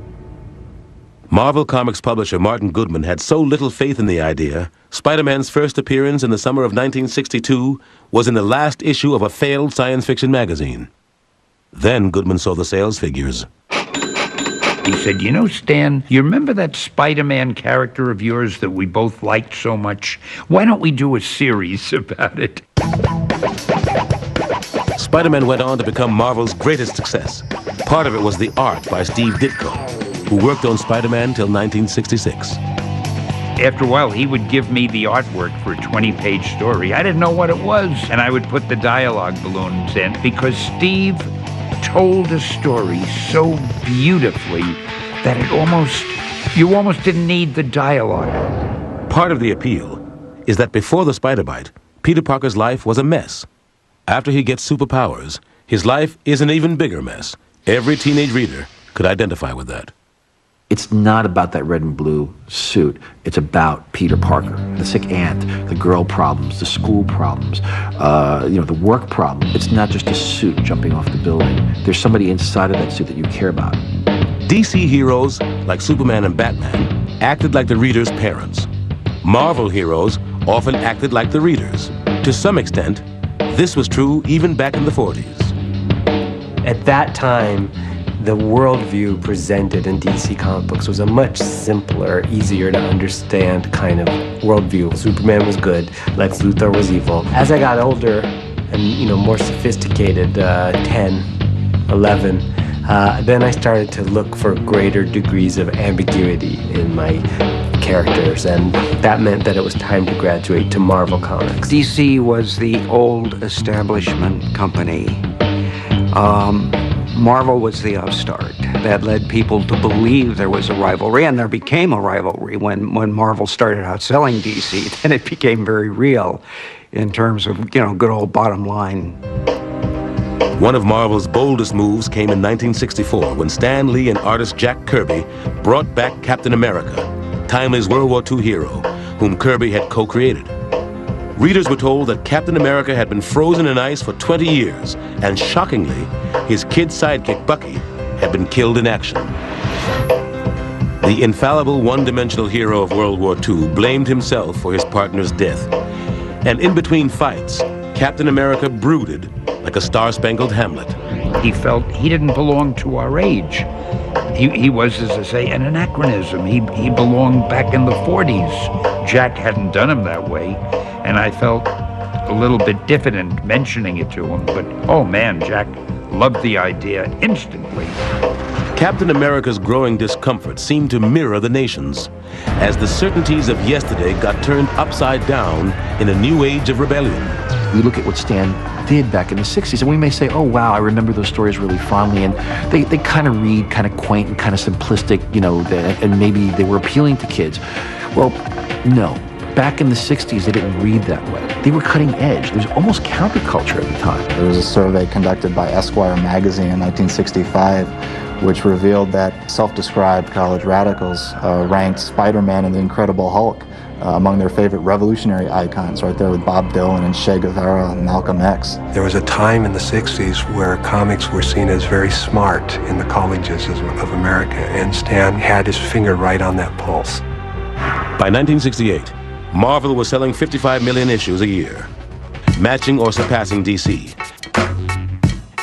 Marvel Comics publisher Martin Goodman had so little faith in the idea, Spider-Man's first appearance in the summer of 1962 was in the last issue of a failed science fiction magazine. Then Goodman saw the sales figures. He said, Stan, you remember that Spider-Man character of yours that we both liked so much? Why don't we do a series about it? Spider-Man went on to become Marvel's greatest success. Part of it was the art by Steve Ditko, who worked on Spider-Man till 1966. After a while, he would give me the artwork for a 20-page story. I didn't know what it was, and I would put the dialogue balloons in because Steve told a story so beautifully that you almost didn't need the dialogue. Part of the appeal is that before the spider bite, Peter Parker's life was a mess. After he gets superpowers, his life is an even bigger mess. Every teenage reader could identify with that. It's not about that red and blue suit. It's about Peter Parker, the sick aunt, the girl problems, the school problems, the work problem. It's not just a suit jumping off the building. There's somebody inside of that suit that you care about. DC heroes, like Superman and Batman, acted like the reader's parents. Marvel heroes often acted like the readers. To some extent, this was true even back in the 40s. At that time, the worldview presented in DC comic books was a much simpler, easier to understand kind of worldview. Superman was good, Lex Luthor was evil. As I got older and more sophisticated, 10, 11, then I started to look for greater degrees of ambiguity in my characters, and that meant that it was time to graduate to Marvel Comics. DC was the old establishment company. Marvel was the upstart that led people to believe there was a rivalry, and there became a rivalry when Marvel started out selling DC. Then it became very real in terms of, good old bottom line. One of Marvel's boldest moves came in 1964 when Stan Lee and artist Jack Kirby brought back Captain America, Timely's World War II hero, whom Kirby had co-created. Readers were told that Captain America had been frozen in ice for 20 years, and shockingly, his kid sidekick Bucky had been killed in action. The infallible one-dimensional hero of World War II blamed himself for his partner's death. And in between fights, Captain America brooded like a star-spangled Hamlet. He felt he didn't belong to our age. He was, as I say, an anachronism. He belonged back in the 40s. Jack hadn't done him that way, and I felt a little bit diffident mentioning it to him. But, oh man, Jack loved the idea instantly. Captain America's growing discomfort seemed to mirror the nation's, as the certainties of yesterday got turned upside down in a new age of rebellion. We look at what Stan did back in the 60s, and we may say, oh, wow, I remember those stories really fondly, and they kind of read kind of quaint and kind of simplistic, you know, and maybe they were appealing to kids. Well, no. Back in the 60s, they didn't read that way. They were cutting edge. There was almost counterculture at the time. There was a survey conducted by Esquire magazine in 1965 which revealed that self-described college radicals ranked Spider-Man and the Incredible Hulk among their favorite revolutionary icons, right there with Bob Dylan and Che Guevara and Malcolm X. There was a time in the 60s where comics were seen as very smart in the colleges of America, and Stan had his finger right on that pulse. By 1968, Marvel was selling 55 million issues a year, matching or surpassing DC.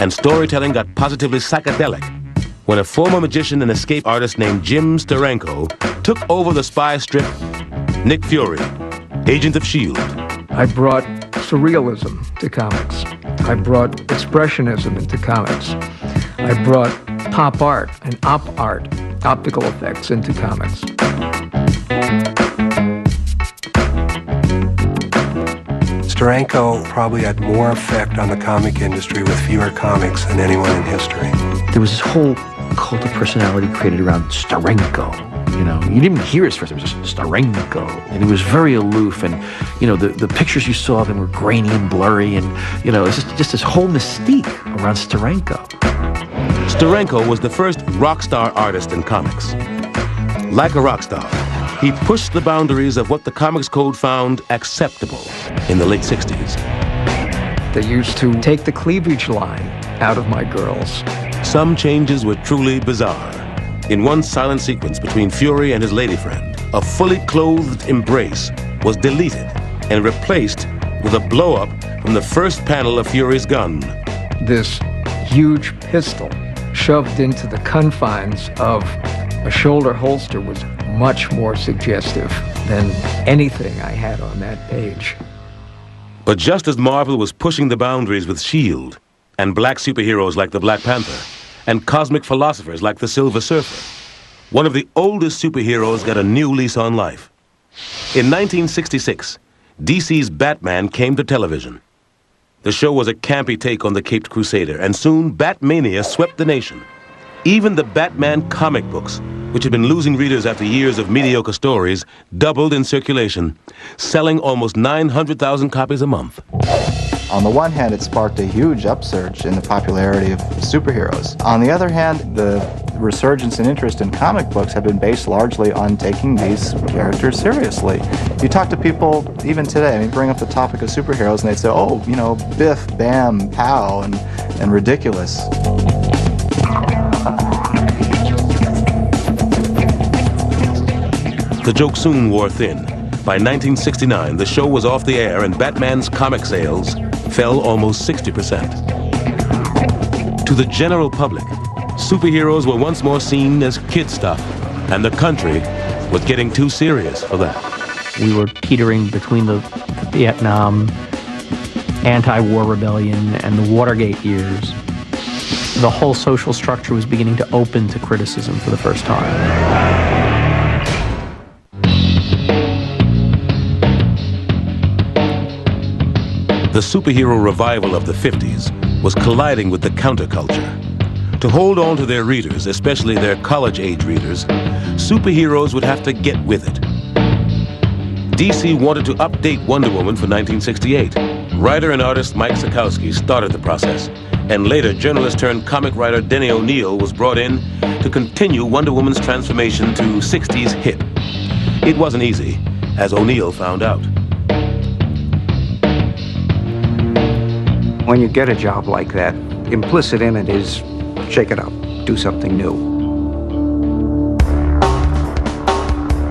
And storytelling got positively psychedelic when a former magician and escape artist named Jim Steranko took over the spy strip Nick Fury, Agent of S.H.I.E.L.D. I brought surrealism to comics. I brought expressionism into comics. I brought pop art and optical effects into comics. Steranko probably had more effect on the comic industry with fewer comics than anyone in history. There was this whole cult of personality created around Steranko. You know, you didn't hear his first, it was just Steranko. And he was very aloof, and, you know, the pictures you saw of him were grainy and blurry, and, you know, it's just this whole mystique around Steranko. Steranko was the first rock star artist in comics. Like a rock star, he pushed the boundaries of what the comics code found acceptable in the late 60s. They used to take the cleavage line out of my girls. Some changes were truly bizarre. In one silent sequence between Fury and his lady friend, a fully clothed embrace was deleted and replaced with a blow-up from the first panel of Fury's gun. This huge pistol shoved into the confines of a shoulder holster was much more suggestive than anything I had on that page. But just as Marvel was pushing the boundaries with S.H.I.E.L.D. and black superheroes like the Black Panther and cosmic philosophers like the Silver Surfer, one of the oldest superheroes got a new lease on life. In 1966, DC's Batman came to television. The show was a campy take on the Caped Crusader, and soon Batmania swept the nation. Even the Batman comic books, which had been losing readers after years of mediocre stories, doubled in circulation, selling almost 900,000 copies a month. On the one hand, it sparked a huge upsurge in the popularity of superheroes. On the other hand, the resurgence in interest in comic books have been based largely on taking these characters seriously. You talk to people even today, I mean, bring up the topic of superheroes and they'd say, oh, you know, biff, bam, pow, and ridiculous. The joke soon wore thin. By 1969, the show was off the air and Batman's comic sales fell almost 60%. To the general public, superheroes were once more seen as kid stuff, and the country was getting too serious for that. We were teetering between the Vietnam anti-war rebellion and the Watergate years. The whole social structure was beginning to open to criticism for the first time. The superhero revival of the 50s was colliding with the counterculture. To hold on to their readers, especially their college-age readers, superheroes would have to get with it. DC wanted to update Wonder Woman for 1968. Writer and artist Mike Sekowsky started the process, and later journalist turned comic writer Denny O'Neil was brought in to continue Wonder Woman's transformation to 60s hit. It wasn't easy, as O'Neil found out. When you get a job like that, implicit in it is shake it up, do something new.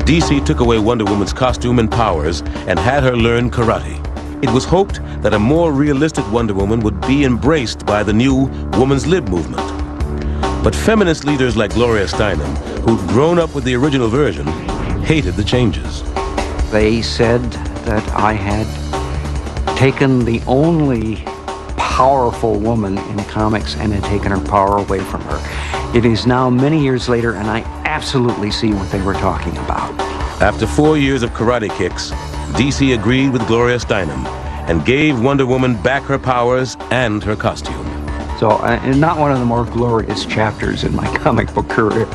DC took away Wonder Woman's costume and powers and had her learn karate. It was hoped that a more realistic Wonder Woman would be embraced by the new Woman's Lib movement. But feminist leaders like Gloria Steinem, who'd grown up with the original version, hated the changes. They said that I had taken the only powerful woman in comics and had taken her power away from her. It is now many years later, and I absolutely see what they were talking about. After 4 years of karate kicks, DC agreed with Gloria Steinem and gave Wonder Woman back her powers and her costume. So, not one of the more glorious chapters in my comic book career.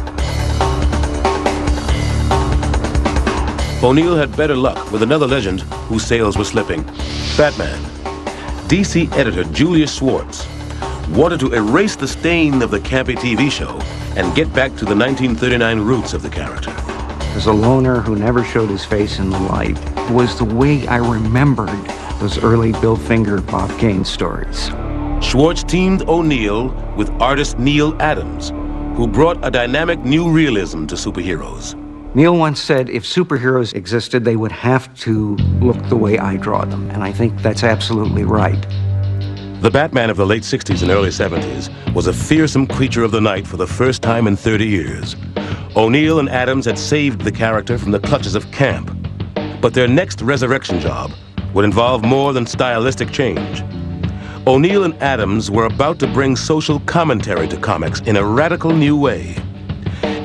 O'Neill had better luck with another legend whose sales were slipping, Batman. DC editor Julius Schwartz wanted to erase the stain of the campy TV show and get back to the 1939 roots of the character. As a loner who never showed his face in the light, was the way I remembered those early Bill Finger, Bob Kane stories. Schwartz teamed O'Neill with artist Neil Adams, who brought a dynamic new realism to superheroes. Neil once said if superheroes existed, they would have to look the way I draw them, and I think that's absolutely right. The Batman of the late 60s and early 70s was a fearsome creature of the night for the first time in 30 years. O'Neill and Adams had saved the character from the clutches of camp, but their next resurrection job would involve more than stylistic change. O'Neill and Adams were about to bring social commentary to comics in a radical new way.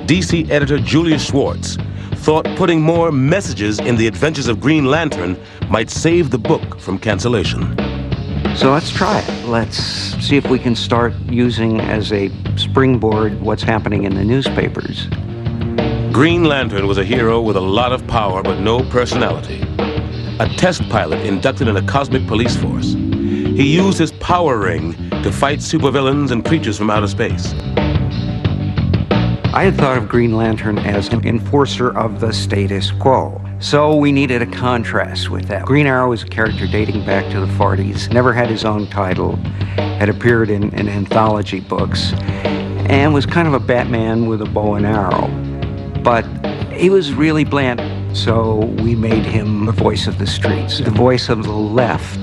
DC editor Julius Schwartz thought putting more messages in the adventures of Green Lantern might save the book from cancellation. So let's try it. Let's see if we can start using as a springboard what's happening in the newspapers. Green Lantern was a hero with a lot of power but no personality. A test pilot inducted in a cosmic police force. He used his power ring to fight supervillains and creatures from outer space. I had thought of Green Lantern as an enforcer of the status quo. So we needed a contrast with that. Green Arrow is a character dating back to the 40s, never had his own title, had appeared in anthology books, and was kind of a Batman with a bow and arrow. But he was really bland, so we made him the voice of the streets, the voice of the left.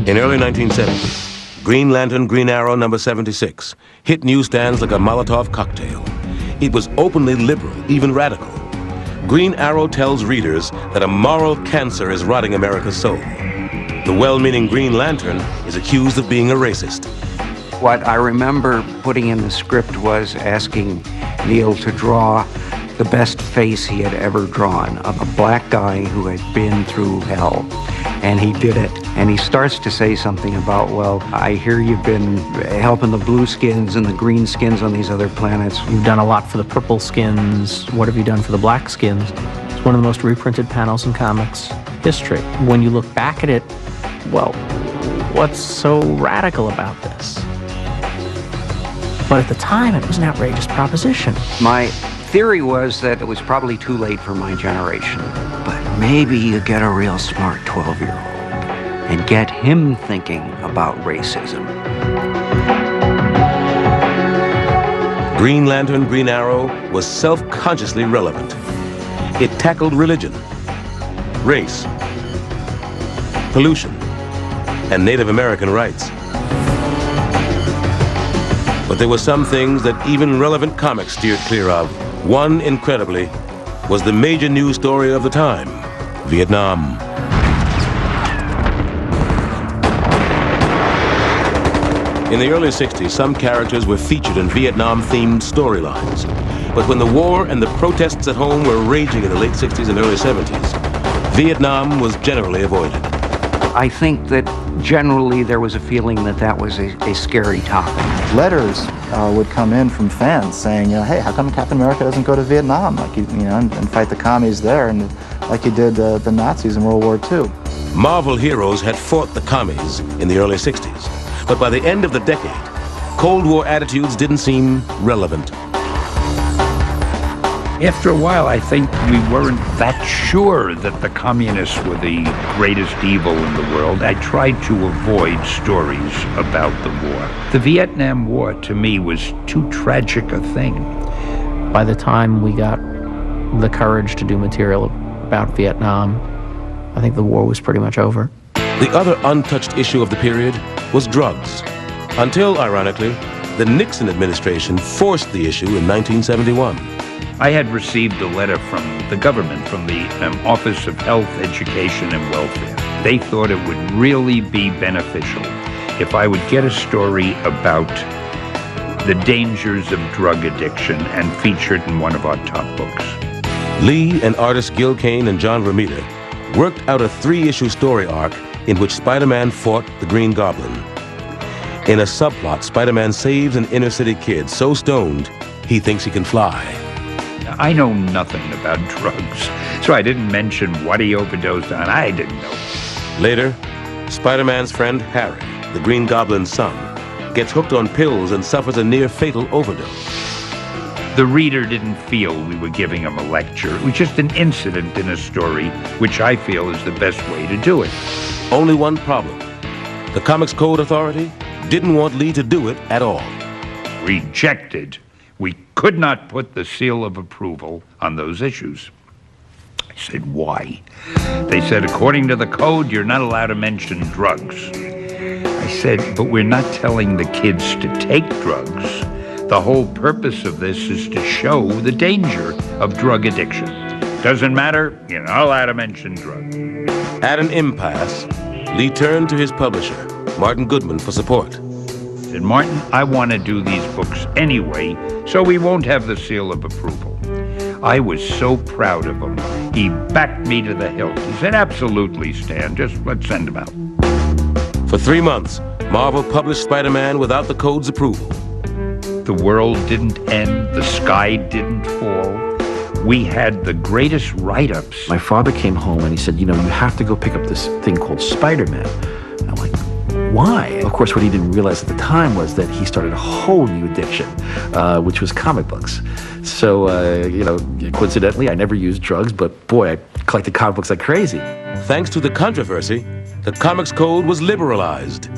In early 1970, Green Lantern Green Arrow number 76 hit newsstands like a Molotov cocktail. It was openly liberal, even radical. Green Arrow tells readers that a moral cancer is rotting America's soul. The well-meaning Green Lantern is accused of being a racist. What I remember putting in the script was asking Neil to draw the best face he had ever drawn of a black guy who had been through hell. And he did it. And he starts to say something about, well, I hear you've been helping the blue skins and the green skins on these other planets. You've done a lot for the purple skins. What have you done for the black skins? It's one of the most reprinted panels in comics history. When you look back at it, well, what's so radical about this? But at the time, it was an outrageous proposition. My theory was that it was probably too late for my generation. But maybe you get a real smart 12-year-old and get him thinking about racism. Green Lantern Green Arrow was self-consciously relevant. It tackled religion, race, pollution, and Native American rights. But there were some things that even relevant comics steered clear of. One, incredibly, was the major news story of the time, Vietnam. In the early 60s, some characters were featured in Vietnam-themed storylines. But when the war and the protests at home were raging in the late 60s and early 70s, Vietnam was generally avoided. I think that generally there was a feeling that that was a scary topic. Letters would come in from fans saying, hey, how come Captain America doesn't go to Vietnam, like and fight the commies there, and like he did the Nazis in World War II? Marvel heroes had fought the commies in the early 60s, but by the end of the decade, Cold War attitudes didn't seem relevant. After a while, I think we weren't that sure that the communists were the greatest evil in the world. I tried to avoid stories about the war. The Vietnam War, to me, was too tragic a thing. By the time we got the courage to do material about Vietnam, I think the war was pretty much over. The other untouched issue of the period was drugs, until, ironically, the Nixon administration forced the issue in 1971. I had received a letter from the government, from the Office of Health, Education, and Welfare. They thought it would really be beneficial if I would get a story about the dangers of drug addiction and feature it in one of our top books. Lee and artists Gil Kane and John Romita worked out a 3-issue story arc in which Spider-Man fought the Green Goblin. In a subplot, Spider-Man saves an inner-city kid so stoned he thinks he can fly. I know nothing about drugs, so I didn't mention what he overdosed on. I didn't know. Later, Spider-Man's friend Harry, the Green Goblin's son, gets hooked on pills and suffers a near-fatal overdose. The reader didn't feel we were giving him a lecture. It was just an incident in a story, which I feel is the best way to do it. Only one problem. The Comics Code Authority didn't want Lee to do it at all. Rejected. We could not put the seal of approval on those issues. I said, why? They said, according to the code, you're not allowed to mention drugs. I said, but we're not telling the kids to take drugs. The whole purpose of this is to show the danger of drug addiction. Doesn't matter, you're not allowed to mention drugs. At an impasse, Lee turned to his publisher, Martin Goodman, for support. I said, Martin, I want to do these books anyway, so we won't have the seal of approval. I was so proud of him. He backed me to the hilt. He said, absolutely, Stan, just let's send him out. For 3 months, Marvel published Spider-Man without the code's approval. The world didn't end, the sky didn't fall. We had the greatest write-ups. My father came home and he said, you have to go pick up this thing called Spider-Man. I'm like, why? Of course, what he didn't realize at the time was that he started a whole new addiction, which was comic books. So, coincidentally, I never used drugs, but boy, I collected comic books like crazy. Thanks to the controversy, the Comics Code was liberalized.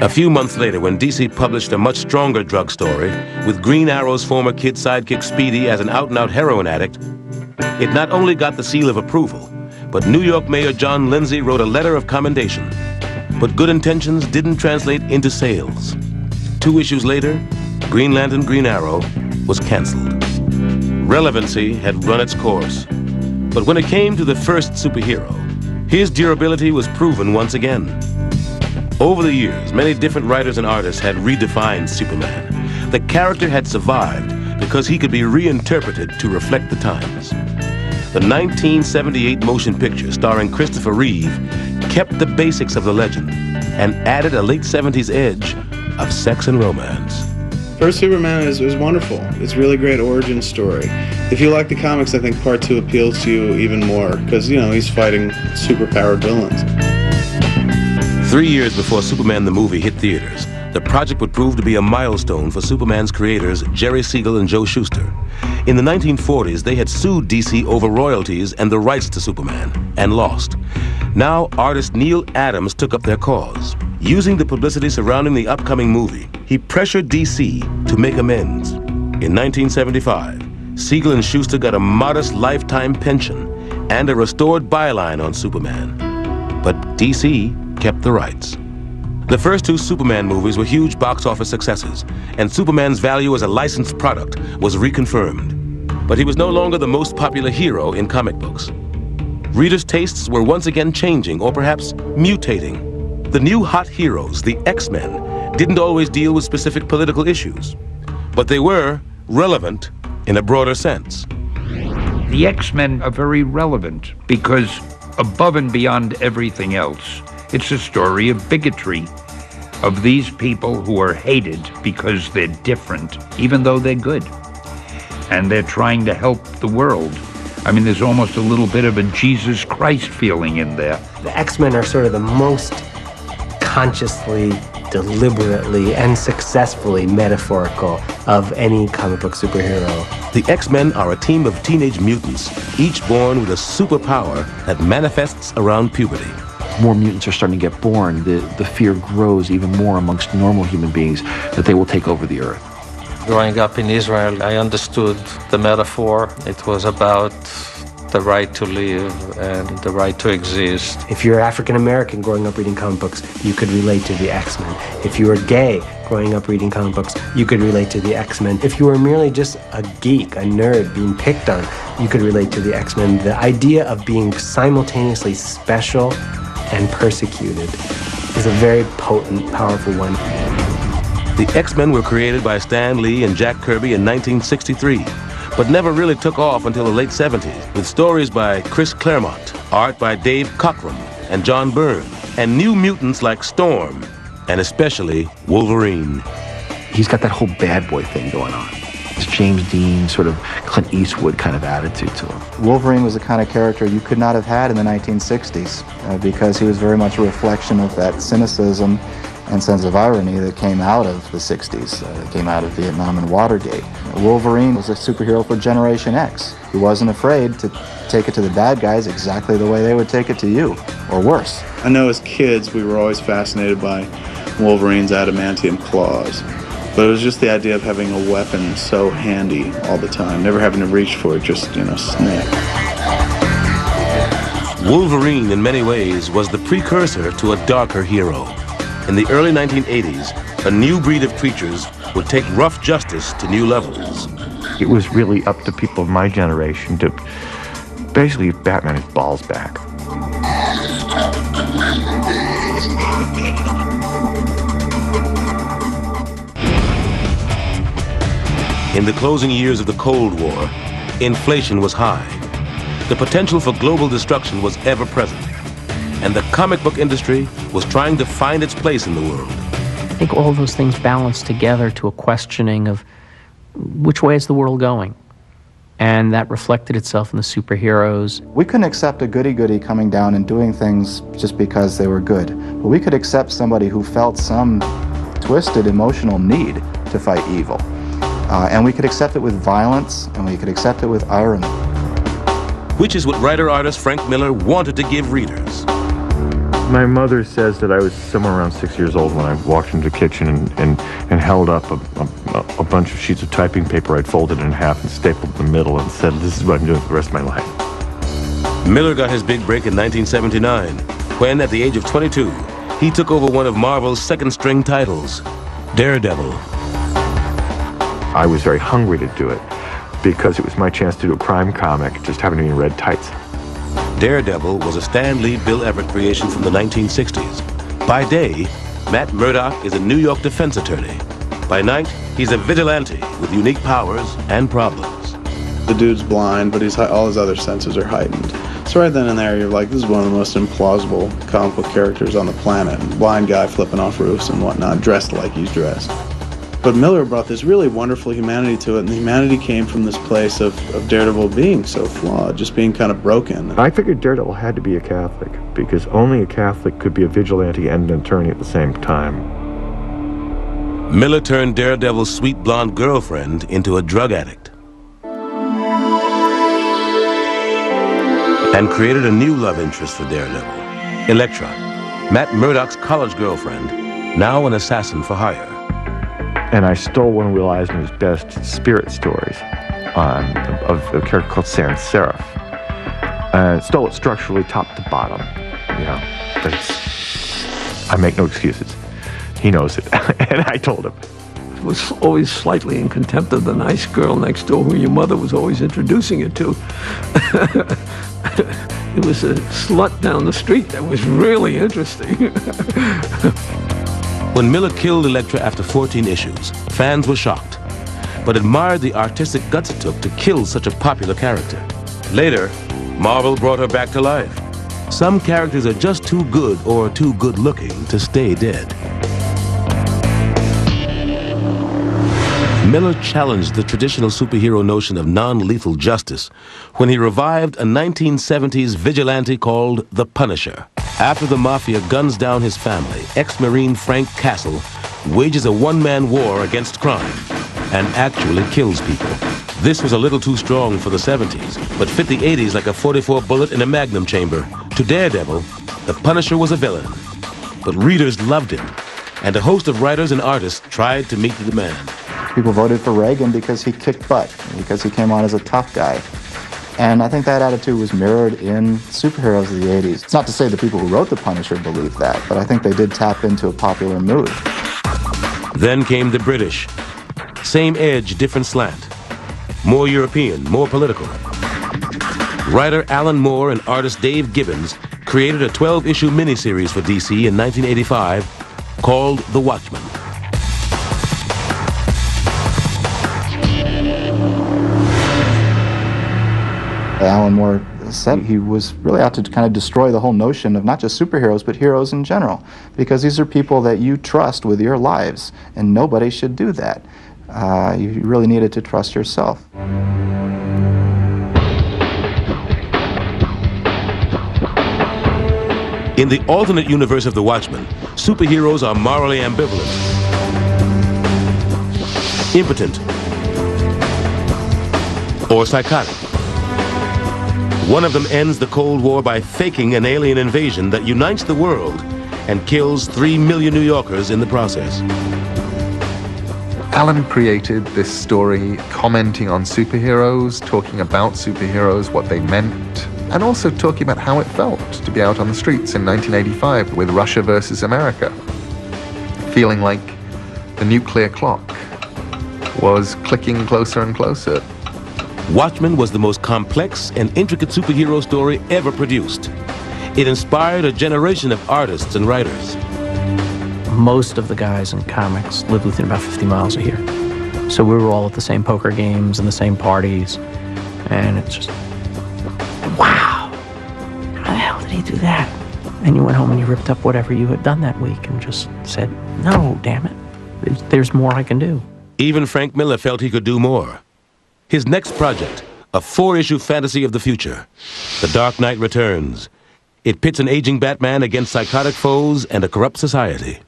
A few months later, when DC published a much stronger drug story, with Green Arrow's former kid sidekick Speedy as an out-and-out heroin addict, it not only got the seal of approval, but New York Mayor John Lindsay wrote a letter of commendation. But good intentions didn't translate into sales. 2 issues later, Green Lantern Green Arrow was canceled. Relevancy had run its course. But when it came to the first superhero, his durability was proven once again. Over the years, many different writers and artists had redefined Superman. The character had survived because he could be reinterpreted to reflect the times. The 1978 motion picture starring Christopher Reeve kept the basics of the legend and added a late 70s edge of sex and romance. First Superman is wonderful. It's a really great origin story. If you like the comics, I think Part 2 appeals to you even more because, he's fighting superpowered villains. 3 years before Superman the movie hit theaters, the project would prove to be a milestone for Superman's creators Jerry Siegel and Joe Shuster. In the 1940s, they had sued DC over royalties and the rights to Superman, and lost. Now, artist Neil Adams took up their cause. Using the publicity surrounding the upcoming movie, he pressured DC to make amends. In 1975, Siegel and Shuster got a modest lifetime pension and a restored byline on Superman. But DC kept the rights. The first 2 Superman movies were huge box office successes, and Superman's value as a licensed product was reconfirmed. But he was no longer the most popular hero in comic books. Readers' tastes were once again changing, or perhaps mutating. The new hot heroes, the X-Men, didn't always deal with specific political issues, but they were relevant in a broader sense. The X-Men are very relevant because above and beyond everything else, it's a story of bigotry, of these people who are hated because they're different, even though they're good. And they're trying to help the world. I mean, there's almost a little bit of a Jesus Christ feeling in there. The X-Men are sort of the most consciously, deliberately, and successfully metaphorical of any comic book superhero. The X-Men are a team of teenage mutants, each born with a superpower that manifests around puberty. More mutants are starting to get born. The fear grows even more amongst normal human beings that they will take over the earth. Growing up in Israel, I understood the metaphor. It was about the right to live and the right to exist. If you're African American growing up reading comic books, you could relate to the X-Men. If you were gay growing up reading comic books, you could relate to the X-Men. If you were merely just a geek, a nerd being picked on, you could relate to the X-Men. The idea of being simultaneously special and persecuted is a very potent, powerful one. The X-Men were created by Stan Lee and Jack Kirby in 1963, but never really took off until the late 70s, with stories by Chris Claremont, art by Dave Cockrum and John Byrne, and new mutants like Storm, and especially Wolverine. He's got that whole bad boy thing going on. It's James Dean, sort of Clint Eastwood kind of attitude to him. Wolverine was the kind of character you could not have had in the 1960s because he was very much a reflection of that cynicism and sense of irony that came out of the 60s, that came out of Vietnam and Watergate. Wolverine was a superhero for Generation X. He wasn't afraid to take it to the bad guys exactly the way they would take it to you, or worse. I know as kids we were always fascinated by Wolverine's adamantium claws, but it was just the idea of having a weapon so handy all the time, never having to reach for it, just, snap. Wolverine, in many ways, was the precursor to a darker hero. In the early 1980s, a new breed of creatures would take rough justice to new levels. It was really up to people of my generation to basically give Batman his balls back. In the closing years of the Cold War, inflation was high. The potential for global destruction was ever present. And the comic book industry was trying to find its place in the world. I think all those things balanced together to a questioning of which way is the world going? And that reflected itself in the superheroes. We couldn't accept a goody-goody coming down and doing things just because they were good. But we could accept somebody who felt some twisted emotional need to fight evil. And we could accept it with violence, and we could accept it with irony. Which is what writer-artist Frank Miller wanted to give readers. My mother says that I was somewhere around 6 years old when I walked into the kitchen and held up a bunch of sheets of typing paper I'd folded in half and stapled in the middle and said, "This is what I'm doing for the rest of my life." Miller got his big break in 1979, when, at the age of 22, he took over one of Marvel's second-string titles, Daredevil. I was very hungry to do it because it was my chance to do a crime comic, just having to be in red tights. Daredevil was a Stan Lee, Bill Everett creation from the 1960s. By day, Matt Murdock is a New York defense attorney. By night, he's a vigilante with unique powers and problems. The dude's blind, but all his other senses are heightened. So right then and there, you're like, this is one of the most implausible comic book characters on the planet. Blind guy flipping off roofs and whatnot, dressed like he's dressed. But Miller brought this really wonderful humanity to it, and the humanity came from this place of Daredevil being so flawed, just being kind of broken. I figured Daredevil had to be a Catholic, because only a Catholic could be a vigilante and an attorney at the same time. Miller turned Daredevil's sweet blonde girlfriend into a drug addict. And created a new love interest for Daredevil, Elektra, Matt Murdock's college girlfriend, now an assassin for hire. And I stole one of Will Eisner's best spirit stories of a character called Sans Serif. Stole it structurally, top to bottom. But I make no excuses. He knows it, and I told him. I was always slightly in contempt of the nice girl next door who your mother was always introducing you to. It was a slut down the street that was really interesting. When Miller killed Elektra after 14 issues, fans were shocked, but admired the artistic guts it took to kill such a popular character. Later, Marvel brought her back to life. Some characters are just too good or too good-looking to stay dead. Miller challenged the traditional superhero notion of non-lethal justice when he revived a 1970s vigilante called the Punisher. After the Mafia guns down his family, ex-Marine Frank Castle wages a one-man war against crime and actually kills people. This was a little too strong for the 70s, but fit the 80s like a .44 bullet in a magnum chamber. To Daredevil, the Punisher was a villain, but readers loved him, and a host of writers and artists tried to meet the demand. People voted for Reagan because he kicked butt, because he came on as a tough guy. And I think that attitude was mirrored in superheroes of the 80s. It's not to say the people who wrote The Punisher believed that, but I think they did tap into a popular mood. Then came the British. Same edge, different slant. More European, more political. Writer Alan Moore and artist Dave Gibbons created a 12-issue miniseries for DC in 1985 called The Watchmen. Alan Moore said he was really out to kind of destroy the whole notion of not just superheroes, but heroes in general, because these are people that you trust with your lives, and nobody should do that. You really needed to trust yourself. In the alternate universe of The Watchmen, superheroes are morally ambivalent, impotent, or psychotic. One of them ends the Cold War by faking an alien invasion that unites the world and kills 3 million New Yorkers in the process. Alan created this story commenting on superheroes, talking about superheroes, what they meant, and also talking about how it felt to be out on the streets in 1985 with Russia versus America, feeling like the nuclear clock was clicking closer and closer. Watchmen was the most complex and intricate superhero story ever produced. It inspired a generation of artists and writers. Most of the guys in comics lived within about 50 miles of here. So we were all at the same poker games and the same parties. And it's just, wow, how the hell did he do that? And you went home and you ripped up whatever you had done that week and just said, no, damn it, there's more I can do. Even Frank Miller felt he could do more. His next project, a 4-issue fantasy of the future, The Dark Knight Returns. It pits an aging Batman against psychotic foes and a corrupt society.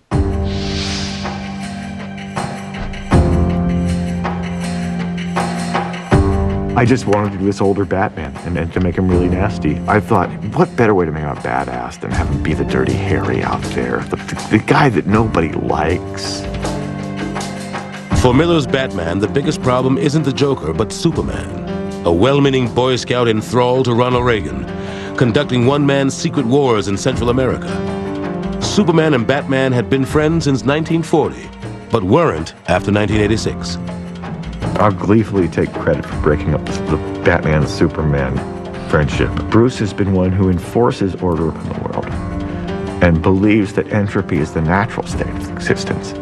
I just wanted to do this older Batman and to make him really nasty. I thought, what better way to make him a badass than have him be the Dirty Harry out there, the guy that nobody likes. For Miller's Batman, the biggest problem isn't the Joker, but Superman, a well-meaning Boy Scout in thrall to Ronald Reagan, conducting one-man's secret wars in Central America. Superman and Batman had been friends since 1940, but weren't after 1986. I'll gleefully take credit for breaking up the Batman-Superman friendship. Bruce has been one who enforces order in the world and believes that entropy is the natural state of existence,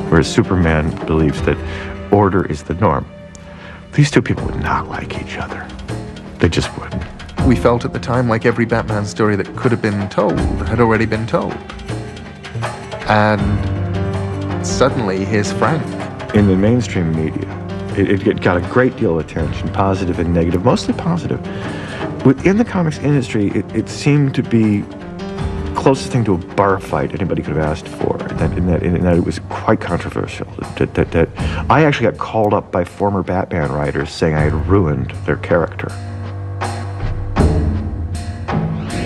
whereas Superman believes that order is the norm. These two people would not like each other. They just wouldn't. We felt at the time like every Batman story that could have been told had already been told. And suddenly, here's Frank. In the mainstream media, it got a great deal of attention, positive and negative, mostly positive. Within the comics industry, it seemed to be closest thing to a bar fight anybody could have asked for, in that it was quite controversial. That I actually got called up by former Batman writers saying I had ruined their character.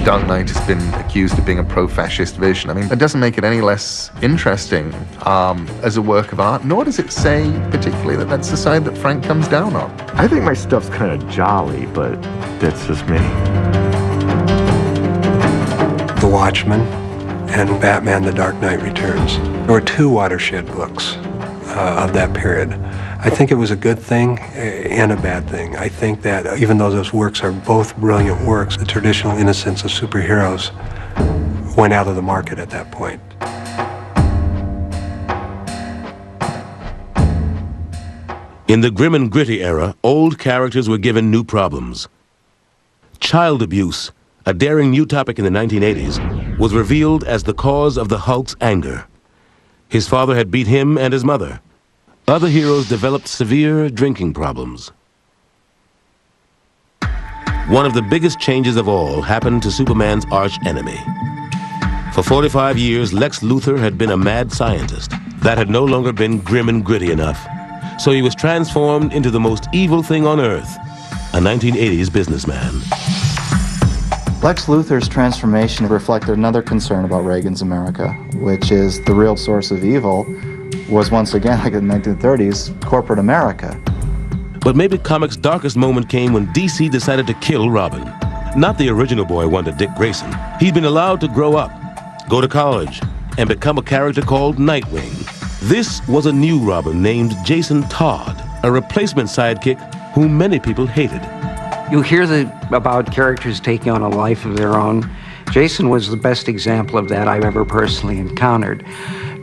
Dark Knight has been accused of being a pro-fascist vision. I mean, it doesn't make it any less interesting as a work of art, nor does it say particularly that that's the side that Frank comes down on. I think my stuff's kind of jolly, but that's just me. The Watchmen and Batman The Dark Knight Returns. There were 2 watershed books of that period. I think it was a good thing and a bad thing. I think that even though those works are both brilliant works, the traditional innocence of superheroes went out of the market at that point. In the grim and gritty era, old characters were given new problems. Child abuse, a daring new topic in the 1980s, was revealed as the cause of the Hulk's anger. His father had beat him and his mother. Other heroes developed severe drinking problems. One of the biggest changes of all happened to Superman's arch-enemy. For 45 years, Lex Luthor had been a mad scientist. That had no longer been grim and gritty enough. So he was transformed into the most evil thing on Earth, a 1980s businessman. Lex Luthor's transformation reflected another concern about Reagan's America, which is the real source of evil was once again, like in the 1930s, corporate America. But maybe comics' darkest moment came when DC decided to kill Robin. Not the original boy wonder, Dick Grayson. He'd been allowed to grow up, go to college, and become a character called Nightwing. This was a new Robin named Jason Todd, a replacement sidekick whom many people hated. You hear about characters taking on a life of their own. Jason was the best example of that I've ever personally encountered.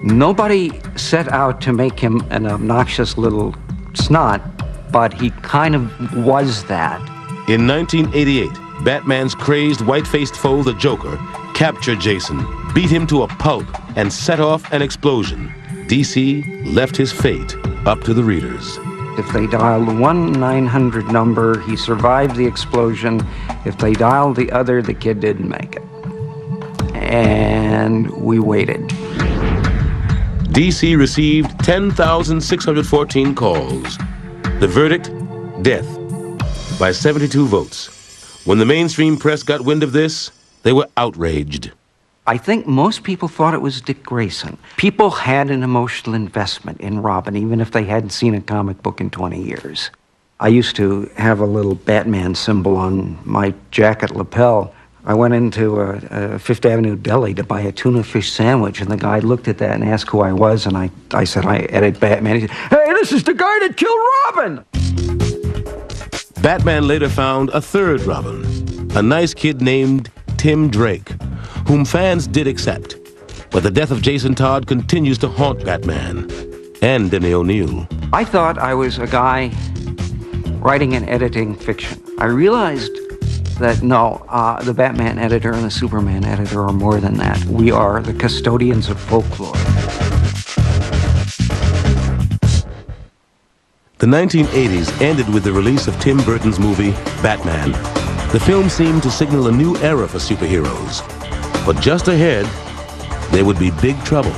Nobody set out to make him an obnoxious little snot, but he kind of was that. In 1988, Batman's crazed, white-faced foe, the Joker, captured Jason, beat him to a pulp, and set off an explosion. DC left his fate up to the readers. If they dialed the 1-900 number, he survived the explosion. If they dialed the other, the kid didn't make it. And we waited. DC received 10,614 calls. The verdict, death, by 72 votes. When the mainstream press got wind of this, they were outraged. I think most people thought it was Dick Grayson. People had an emotional investment in Robin, even if they hadn't seen a comic book in 20 years. I used to have a little Batman symbol on my jacket lapel. I went into a Fifth Avenue deli to buy a tuna fish sandwich, and the guy looked at that and asked who I was, and I said, I edit Batman. He said, hey, this is the guy that killed Robin! Batman later found a third Robin, a nice kid named Tim Drake, whom fans did accept. But the death of Jason Todd continues to haunt Batman and Denny O'Neil. I thought I was a guy writing and editing fiction. I realized that no, the Batman editor and the Superman editor are more than that. We are the custodians of folklore. The 1980s ended with the release of Tim Burton's movie, Batman. The film seemed to signal a new era for superheroes. But just ahead, there would be big trouble.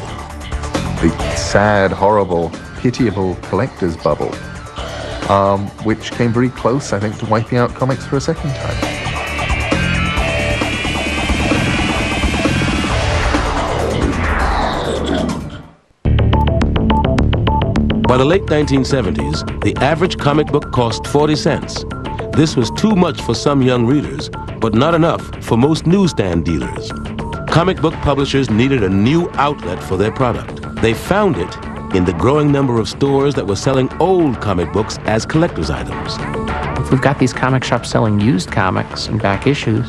The sad, horrible, pitiable collector's bubble, which came very close, I think, to wiping out comics for a second time. By the late 1970s, the average comic book cost 40 cents. This was too much for some young readers, but not enough for most newsstand dealers. Comic book publishers needed a new outlet for their product. They found it in the growing number of stores that were selling old comic books as collector's items. If we've got these comic shops selling used comics and back issues,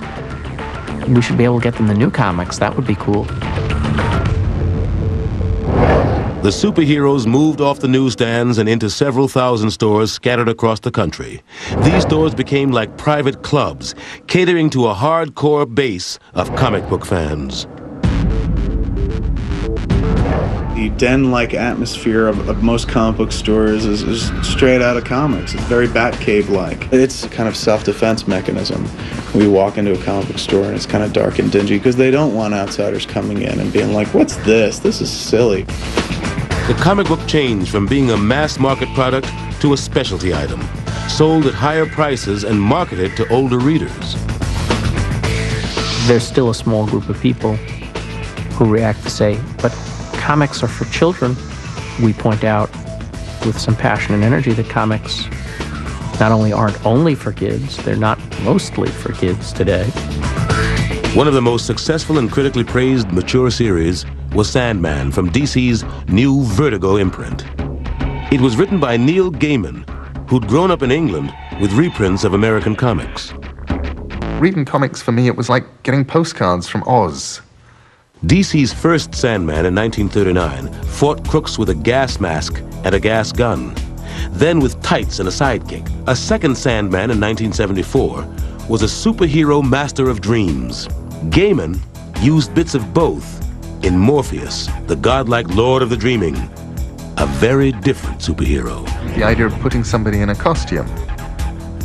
we should be able to get them the new comics. That would be cool. The superheroes moved off the newsstands and into several thousand stores scattered across the country. These stores became like private clubs, catering to a hardcore base of comic book fans. The den-like atmosphere of most comic book stores is straight out of comics. It's very Batcave-like. It's a kind of self-defense mechanism. We walk into a comic book store and it's kind of dark and dingy because they don't want outsiders coming in and being like, what's this? This is silly. The comic book changed from being a mass market product to a specialty item, sold at higher prices and marketed to older readers. There's still a small group of people who react to say, but comics are for children. We point out with some passion and energy that comics not only aren't only for kids, they're not mostly for kids today. One of the most successful and critically praised mature series was Sandman from DC's new Vertigo imprint. It was written by Neil Gaiman, who'd grown up in England with reprints of American comics. Reading comics for me, it was like getting postcards from Oz. DC's first Sandman in 1939 fought crooks with a gas mask and a gas gun. Then with tights and a sidekick. A second Sandman in 1974 was a superhero master of dreams. Gaiman used bits of both in Morpheus, the godlike lord of the dreaming, a very different superhero. The idea of putting somebody in a costume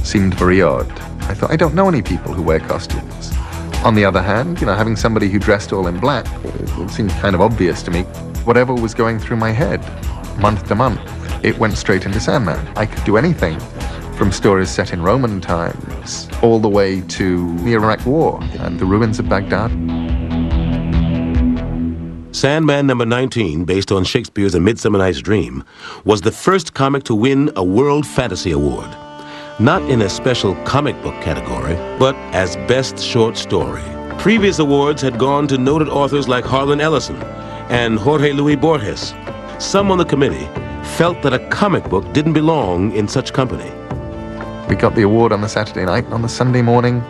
seemed very odd. I thought, I don't know any people who wear costumes. On the other hand, having somebody who dressed all in black, it seemed kind of obvious to me. Whatever was going through my head, month to month, it went straight into Sandman. I could do anything, from stories set in Roman times, all the way to the Iraq War and the ruins of Baghdad. Sandman number 19, based on Shakespeare's A Midsummer Night's Dream, was the first comic to win a World Fantasy Award. Not in a special comic book category, but as Best Short Story. Previous awards had gone to noted authors like Harlan Ellison and Jorge Luis Borges. Some on the committee felt that a comic book didn't belong in such company. We got the award on the Saturday night. On the Sunday morning,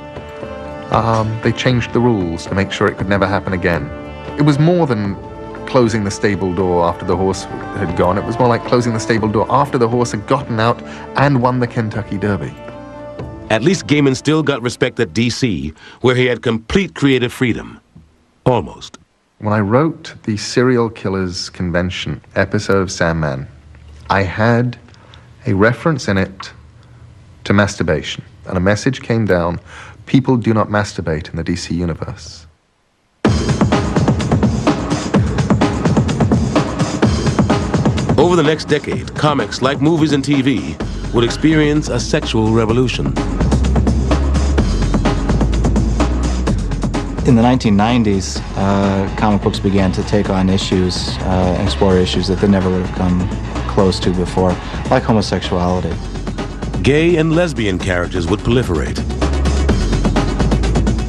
they changed the rules to make sure it could never happen again. It was more than closing the stable door after the horse had gone. It was more like closing the stable door after the horse had gotten out and won the Kentucky Derby. At least Gaiman still got respect at DC, where he had complete creative freedom. Almost. When I wrote the Serial Killers Convention episode of Sandman, I had a reference in it to masturbation, and a message came down: people do not masturbate in the DC universe. Over the next decade, comics, like movies and TV, would experience a sexual revolution. In the 1990s, comic books began to take on issues, explore issues that they never would have come close to before, like homosexuality. Gay and lesbian characters would proliferate.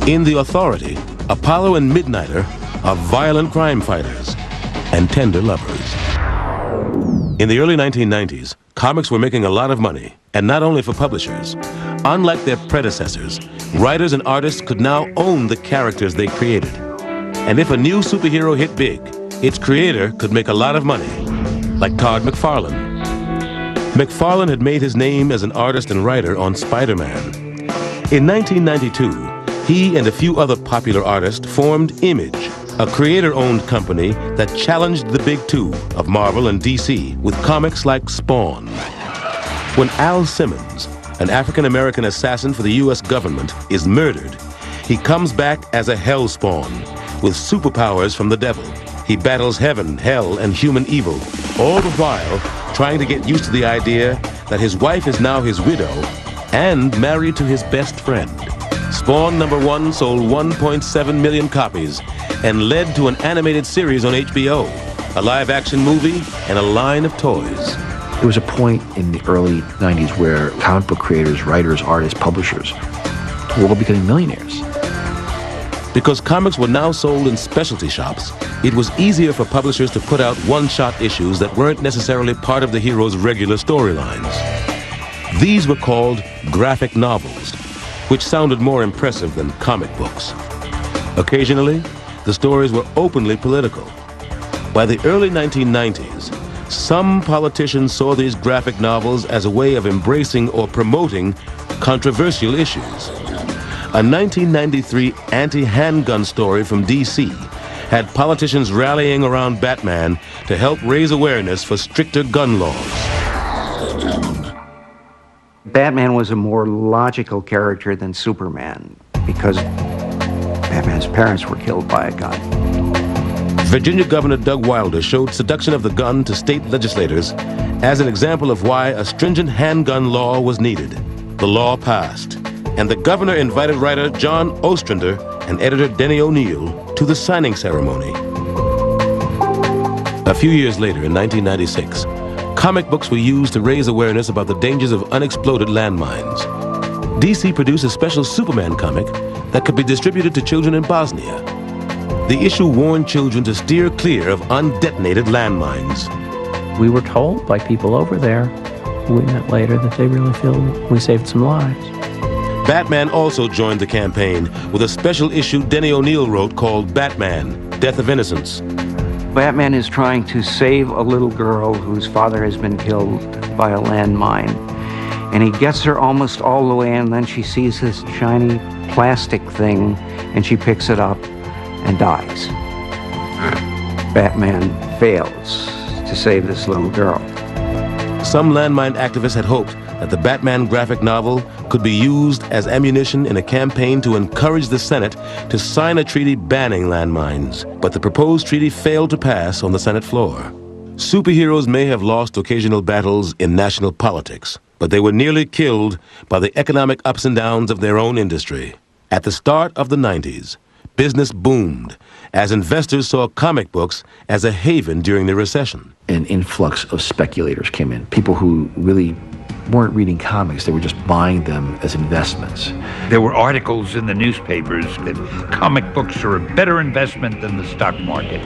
In The Authority, Apollo and Midnighter are violent crime fighters and tender lovers. In the early 1990s, comics were making a lot of money, and not only for publishers. Unlike their predecessors, writers and artists could now own the characters they created. And if a new superhero hit big, its creator could make a lot of money, like Todd McFarlane. McFarlane had made his name as an artist and writer on Spider-Man. In 1992, he and a few other popular artists formed Image, a creator-owned company that challenged the big two of Marvel and DC with comics like Spawn. When Al Simmons, an African-American assassin for the U.S. government, is murdered, he comes back as a hellspawn with superpowers from the devil. He battles heaven, hell, and human evil, all the while trying to get used to the idea that his wife is now his widow and married to his best friend. Spawn #1 sold 1.7 million copies and led to an animated series on HBO, a live-action movie, and a line of toys. There was a point in the early 90s where comic book creators, writers, artists, publishers were all becoming millionaires. Because comics were now sold in specialty shops, it was easier for publishers to put out one-shot issues that weren't necessarily part of the hero's regular storylines. These were called graphic novels, which sounded more impressive than comic books. Occasionally, the stories were openly political. By the early 1990s, some politicians saw these graphic novels as a way of embracing or promoting controversial issues. A 1993 anti-handgun story from DC had politicians rallying around Batman to help raise awareness for stricter gun laws. Batman was a more logical character than Superman because Batman's parents were killed by a gun. Virginia Governor Doug Wilder showed seduction of the gun to state legislators as an example of why a stringent handgun law was needed. The law passed, and the governor invited writer John Ostrander and editor Denny O'Neil to the signing ceremony. A few years later, in 1996, comic books were used to raise awareness about the dangers of unexploded landmines. DC produced a special Superman comic that could be distributed to children in Bosnia. The issue warned children to steer clear of undetonated landmines. We were told by people over there, who we met later, that they really feel we saved some lives. Batman also joined the campaign with a special issue Denny O'Neil wrote called Batman, Death of Innocence. Batman is trying to save a little girl whose father has been killed by a landmine. And he gets her almost all the way, and then she sees this shiny plastic thing, and she picks it up and dies. Batman fails to save this little girl. Some landmine activists had hoped that the Batman graphic novel could be used as ammunition in a campaign to encourage the Senate to sign a treaty banning landmines. But the proposed treaty failed to pass on the Senate floor. Superheroes may have lost occasional battles in national politics, but they were nearly killed by the economic ups and downs of their own industry. At the start of the 90s, business boomed as investors saw comic books as a haven during the recession. An influx of speculators came in, people who really weren't reading comics, they were just buying them as investments. There were articles in the newspapers that comic books are a better investment than the stock market.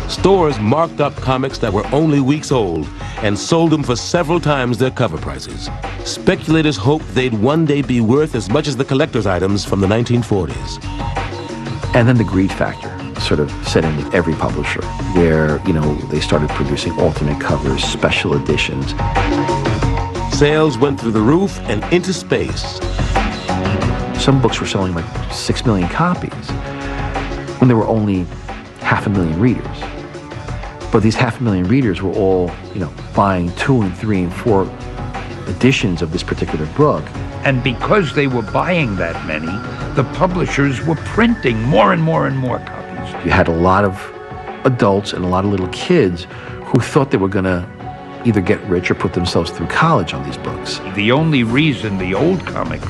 Stores marked up comics that were only weeks old and sold them for several times their cover prices. Speculators hoped they'd one day be worth as much as the collector's items from the 1940s. And then the greed factor sort of set in with every publisher, where, they started producing alternate covers, special editions. Sales went through the roof and into space. Some books were selling like 6 million copies when there were only 500,000 readers. But these 500,000 readers were all, buying 2 and 3 and 4 editions of this particular book. And because they were buying that many, the publishers were printing more and more and more copies. You had a lot of adults and a lot of little kids who thought they were going to either get rich or put themselves through college on these books. The only reason the old comics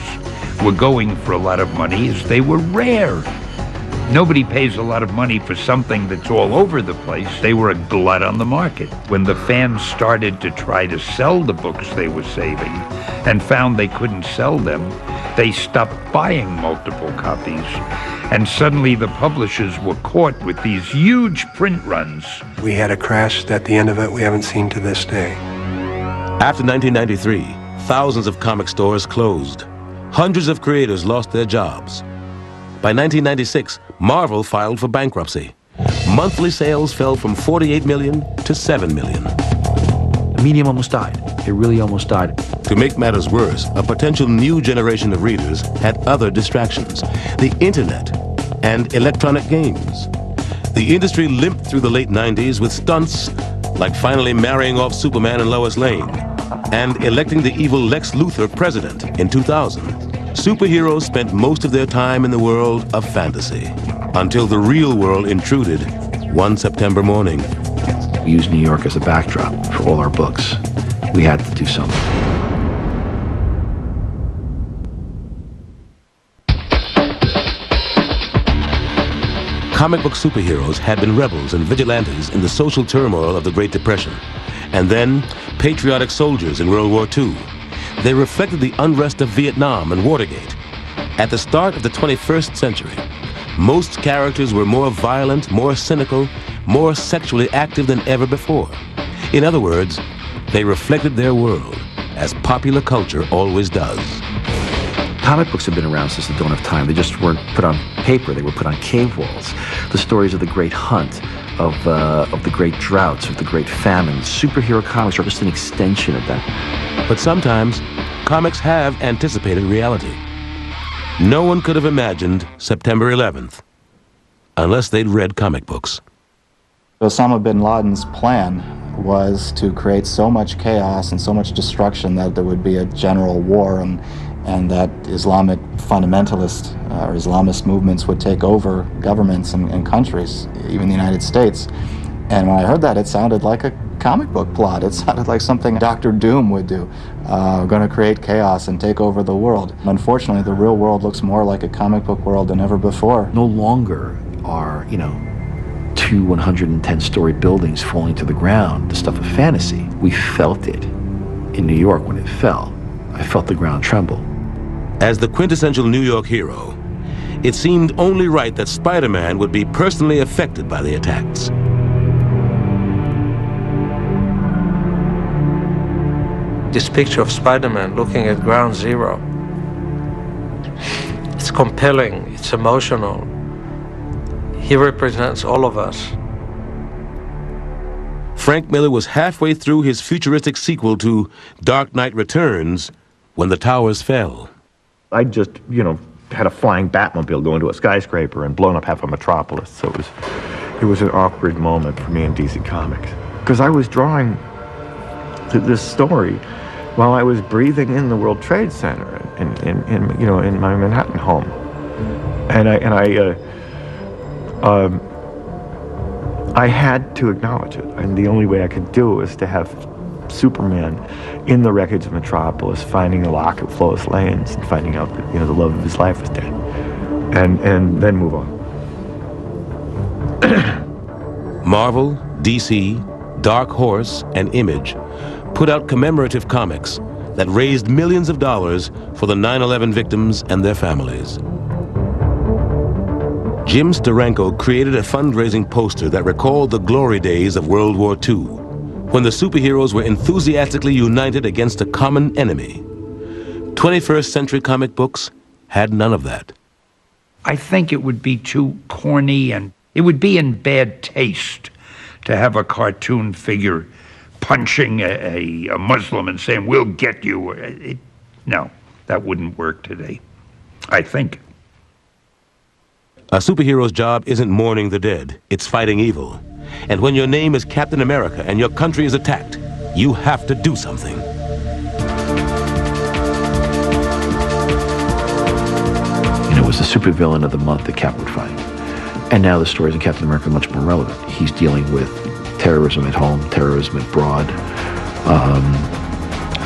were going for a lot of money is they were rare. Nobody pays a lot of money for something that's all over the place. They were a glut on the market. When the fans started to try to sell the books they were saving and found they couldn't sell them, they stopped buying multiple copies. And suddenly the publishers were caught with these huge print runs. We had a crash at the end of it we haven't seen to this day. After 1993, thousands of comic stores closed. Hundreds of creators lost their jobs. By 1996, Marvel filed for bankruptcy. Monthly sales fell from 48 million to 7 million. The medium almost died. It really almost died. To make matters worse, a potential new generation of readers had other distractions: the internet and electronic games. The industry limped through the late 90s with stunts like finally marrying off Superman and Lois Lane and electing the evil Lex Luthor president in 2000. Superheroes spent most of their time in the world of fantasy until the real world intruded one September morning. We used New York as a backdrop for all our books. We had to do something. Comic book superheroes had been rebels and vigilantes in the social turmoil of the Great Depression, and then patriotic soldiers in World War II. They reflected the unrest of Vietnam and Watergate. At the start of the 21st century, most characters were more violent, more cynical, more sexually active than ever before. In other words, they reflected their world, as popular culture always does. Comic books have been around since the dawn of time. They just weren't put on paper, they were put on cave walls. The stories of the Great Hunt, of the Great Droughts, of the Great Famines. Superhero comics are just an extension of that. But sometimes, comics have anticipated reality. No one could have imagined September 11th unless they'd read comic books. Osama bin Laden's plan was to create so much chaos and so much destruction that there would be a general war, and that Islamic fundamentalist or Islamist movements would take over governments and countries, even the United States. And when I heard that, it sounded like a comic book plot. It sounded like something Dr. Doom would do. Going to create chaos and take over the world. Unfortunately, the real world looks more like a comic book world than ever before. No longer are, 2 110-story buildings falling to the ground the stuff of fantasy. We felt it in New York when it fell. I felt the ground tremble. As the quintessential New York hero, it seemed only right that Spider-Man would be personally affected by the attacks. This picture of Spider-Man looking at ground zero, it's compelling, it's emotional. He represents all of us. Frank Miller was halfway through his futuristic sequel to Dark Knight Returns when the towers fell. I just, had a flying Batmobile go into a skyscraper and blown up half a metropolis. So it was an awkward moment for me in DC Comics. Because I was drawing this story while I was breathing in the World Trade Center in my Manhattan home. I had to acknowledge it, and the only way I could do it was to have Superman in the wreckage of Metropolis, finding the locket of Lois Lane's and finding out that the love of his life was dead, and then move on. Marvel, DC, Dark Horse, and Image put out commemorative comics that raised millions of dollars for the 9/11 victims and their families. Jim Steranko created a fundraising poster that recalled the glory days of World War II, when the superheroes were enthusiastically united against a common enemy. 21st century comic books had none of that. I think it would be too corny, and it would be in bad taste to have a cartoon figure punching a Muslim and saying, "We'll get you." No, that wouldn't work today, I think. A superhero's job isn't mourning the dead, it's fighting evil. And when your name is Captain America and your country is attacked, you have to do something. And it was the supervillain of the month that Cap would find. And now the stories of Captain America are much more relevant. He's dealing with terrorism at home, terrorism abroad,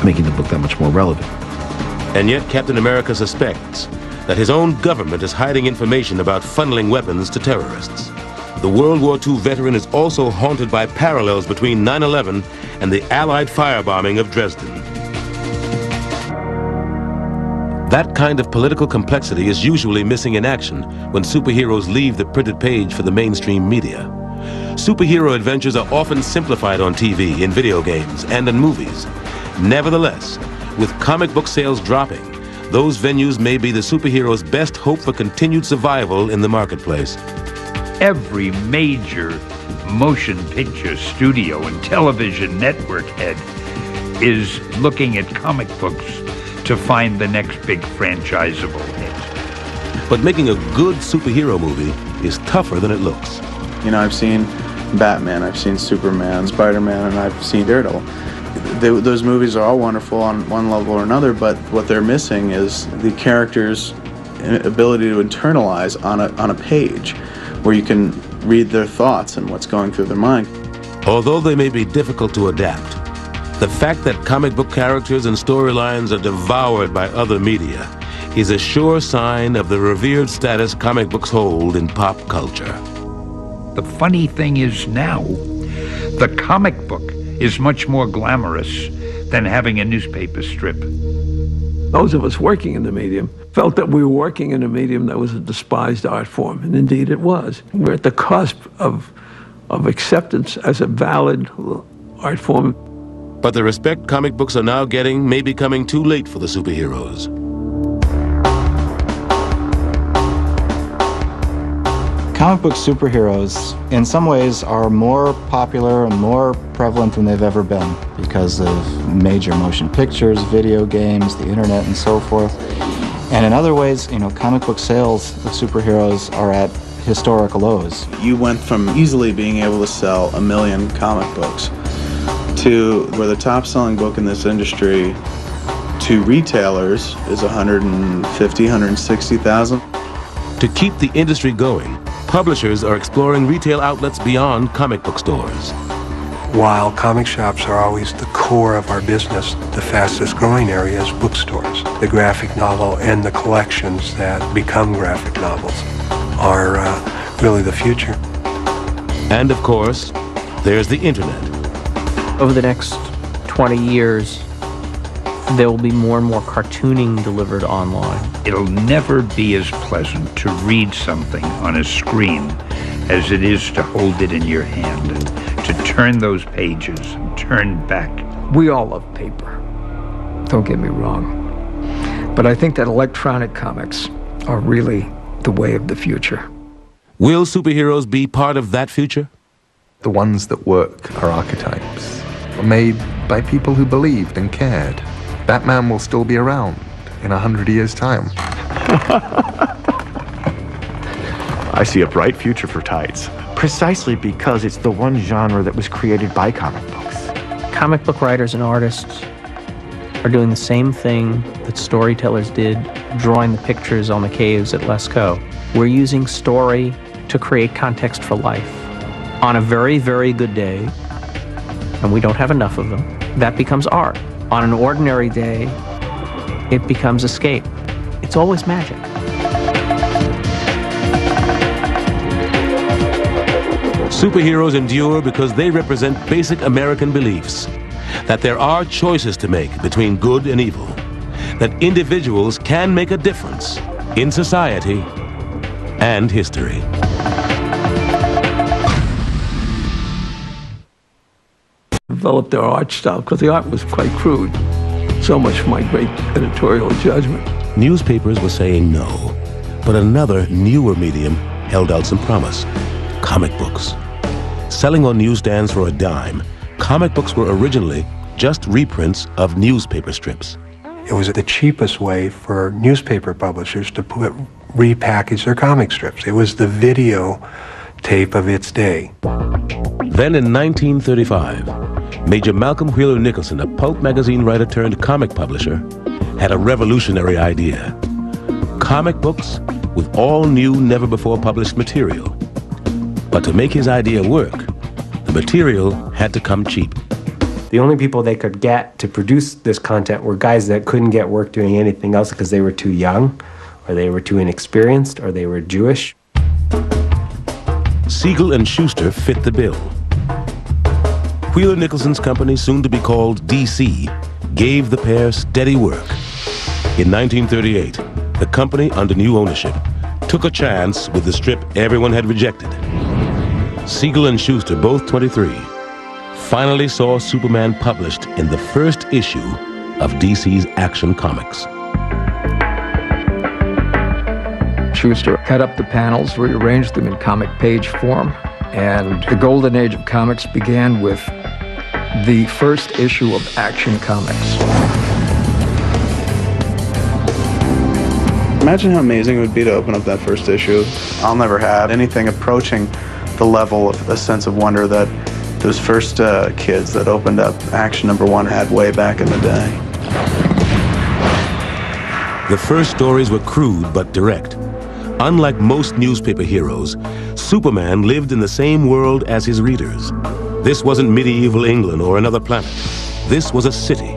making the book that much more relevant. And yet Captain America suspects that his own government is hiding information about funneling weapons to terrorists. The World War II veteran is also haunted by parallels between 9/11 and the Allied firebombing of Dresden. That kind of political complexity is usually missing in action when superheroes leave the printed page for the mainstream media. Superhero adventures are often simplified on TV, in video games, and in movies. Nevertheless, with comic book sales dropping, those venues may be the superheroes' best hope for continued survival in the marketplace. Every major motion picture studio and television network head is looking at comic books to find the next big franchisable hit. But making a good superhero movie is tougher than it looks. You know, I've seen Batman, I've seen Superman, Spider-Man, and I've seen Daredevil. Those movies are all wonderful on one level or another, but what they're missing is the characters' ability to internalize on a page where you can read their thoughts and what's going through their mind. Although they may be difficult to adapt, the fact that comic book characters and storylines are devoured by other media is a sure sign of the revered status comic books hold in pop culture. The funny thing is now, the comic book is much more glamorous than having a newspaper strip. Those of us working in the medium felt that we were working in a medium that was a despised art form, and indeed it was. We're at the cusp of acceptance as a valid art form. But the respect comic books are now getting may be coming too late for the superheroes. Comic book superheroes, in some ways, are more popular and more prevalent than they've ever been because of major motion pictures, video games, the internet, and so forth. And in other ways, you know, comic book sales of superheroes are at historic lows. You went from easily being able to sell 1 million comic books to where the top-selling book in this industry to retailers is 150, 160,000. To keep the industry going, publishers are exploring retail outlets beyond comic book stores. While comic shops are always the core of our business, the fastest growing area is bookstores. The graphic novel and the collections that become graphic novels are really the future. And of course, there's the internet. Over the next 20 years, there will be more and more cartooning delivered online. It'll never be as pleasant to read something on a screen as it is to hold it in your hand and to turn those pages and turn back. We all love paper, don't get me wrong. But I think that electronic comics are really the way of the future. Will superheroes be part of that future? The ones that work are archetypes, made by people who believed and cared. Batman will still be around in 100 years' time. I see a bright future for tights. Precisely because it's the one genre that was created by comic books. Comic book writers and artists are doing the same thing that storytellers did, drawing the pictures on the caves at Lascaux. We're using story to create context for life. On a very, very good day, and we don't have enough of them, that becomes art. On an ordinary day, it becomes escape. It's always magic. Superheroes endure because they represent basic American beliefs that there are choices to make between good and evil, that individuals can make a difference in society and history. Developed their art style because the art was quite crude. So much for my great editorial judgment. Newspapers were saying no, but another, newer medium held out some promise: comic books. Selling on newsstands for a dime, comic books were originally just reprints of newspaper strips. It was the cheapest way for newspaper publishers to repackage their comic strips. It was the video tape of its day. Then in 1935, Major Malcolm Wheeler Nicholson, a pulp magazine writer turned comic publisher, had a revolutionary idea: comic books with all new, never-before-published material. But to make his idea work, the material had to come cheap. The only people they could get to produce this content were guys that couldn't get work doing anything else because they were too young, or they were too inexperienced, or they were Jewish. Siegel and Schuster fit the bill. Wheeler Nicholson's company, soon to be called DC, gave the pair steady work. In 1938, the company, under new ownership, took a chance with the strip everyone had rejected. Siegel and Schuster, both 23, finally saw Superman published in the first issue of DC's Action Comics. Schuster cut up the panels, rearranged them in comic page form, and the golden age of comics began with the first issue of Action Comics. Imagine how amazing it would be to open up that first issue. I'll never have anything approaching the level of a sense of wonder that those first kids that opened up Action #1 had way back in the day. The first stories were crude but direct. Unlike most newspaper heroes, Superman lived in the same world as his readers. This wasn't medieval England or another planet. This was a city,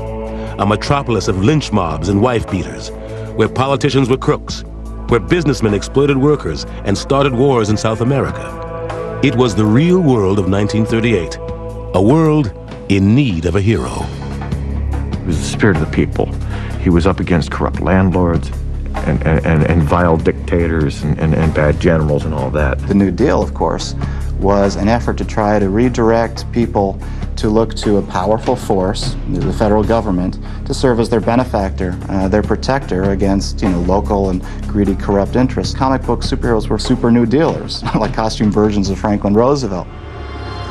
a metropolis of lynch mobs and wife-beaters, where politicians were crooks, where businessmen exploited workers and started wars in South America. It was the real world of 1938, a world in need of a hero. He was the spirit of the people. He was up against corrupt landlords and vile dictators and bad generals and all that. The New Deal, of course, was an effort to try to redirect people to look to a powerful force, the federal government, to serve as their benefactor, their protector against, local and greedy, corrupt interests. Comic book superheroes were super New Dealers, like costume versions of Franklin Roosevelt.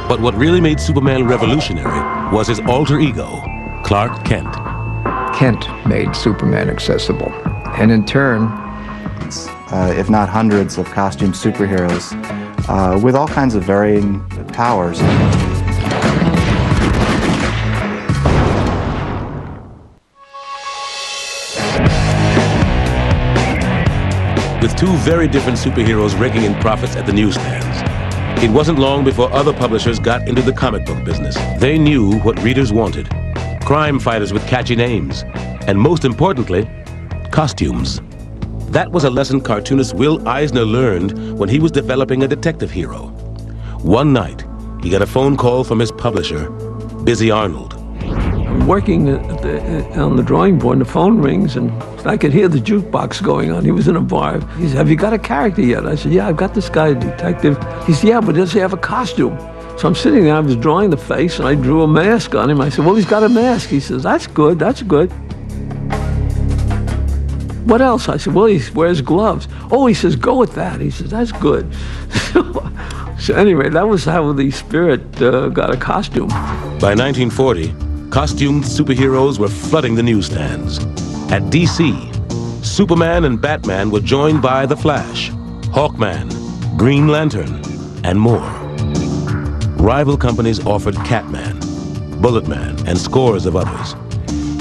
But what really made Superman revolutionary was his alter ego, Clark Kent. Kent made Superman accessible, and in turn, if not hundreds of costume superheroes with all kinds of varying powers. With two very different superheroes raking in profits at the newsstands, it wasn't long before other publishers got into the comic book business. They knew what readers wanted: crime fighters with catchy names, and most importantly, costumes. That was a lesson cartoonist Will Eisner learned when he was developing a detective hero. One night, he got a phone call from his publisher, Busy Arnold. I'm working on the drawing board, and the phone rings, and I could hear the jukebox going on. He was in a bar. He said, "Have you got a character yet?" I said, "Yeah, I've got this guy, a detective." He said, "Yeah, but does he have a costume?" So I'm sitting there, I was drawing the face, and I drew a mask on him. I said, "Well, he's got a mask." He says, "That's good, that's good." "What else?" I said, "Well, he wears gloves." "Oh," he says, "go with that." He says, "That's good." So anyway, that was how the Spirit got a costume. By 1940, costumed superheroes were flooding the newsstands. At DC, Superman and Batman were joined by The Flash, Hawkman, Green Lantern, and more. Rival companies offered Catman, Bulletman, and scores of others.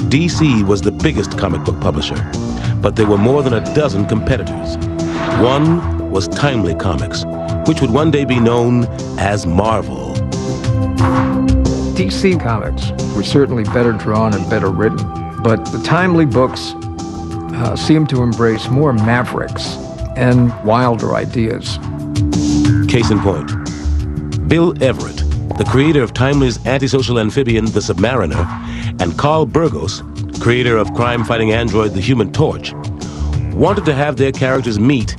DC was the biggest comic book publisher, but there were more than a dozen competitors. One was Timely Comics, which would one day be known as Marvel. DC Comics were certainly better drawn and better written, but the Timely books seemed to embrace more mavericks and wilder ideas. Case in point, Bill Everett, the creator of Timely's antisocial amphibian, The Submariner, and Carl Burgos, creator of crime-fighting android The Human Torch, wanted to have their characters meet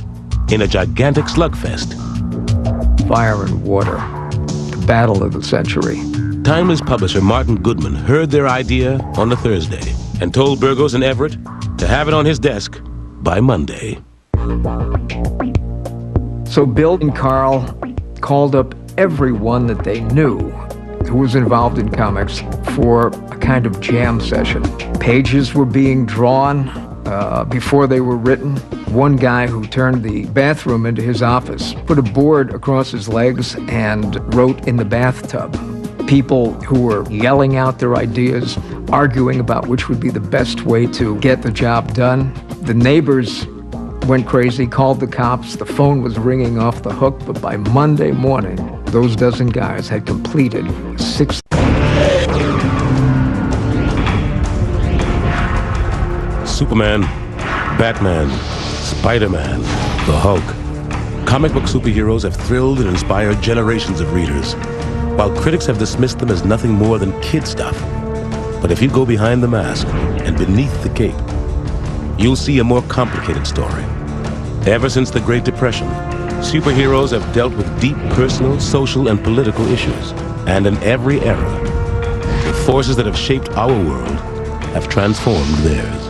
in a gigantic slugfest. Fire and water, the battle of the century. Timely's publisher Martin Goodman heard their idea on a Thursday and told Burgos and Everett to have it on his desk by Monday. So Bill and Carl called up everyone that they knew who was involved in comics for a kind of jam session. Pages were being drawn before they were written. One guy who turned the bathroom into his office put a board across his legs and wrote in the bathtub. People who were yelling out their ideas, arguing about which would be the best way to get the job done. The neighbors went crazy, called the cops. The phone was ringing off the hook, but by Monday morning, those dozen guys had completed 6. Superman, Batman, Spider-Man, the Hulk. Comic book superheroes have thrilled and inspired generations of readers, while critics have dismissed them as nothing more than kid stuff. But if you go behind the mask and beneath the cape, you'll see a more complicated story. Ever since the Great Depression, superheroes have dealt with deep personal, social, and political issues. And in every era, the forces that have shaped our world have transformed theirs.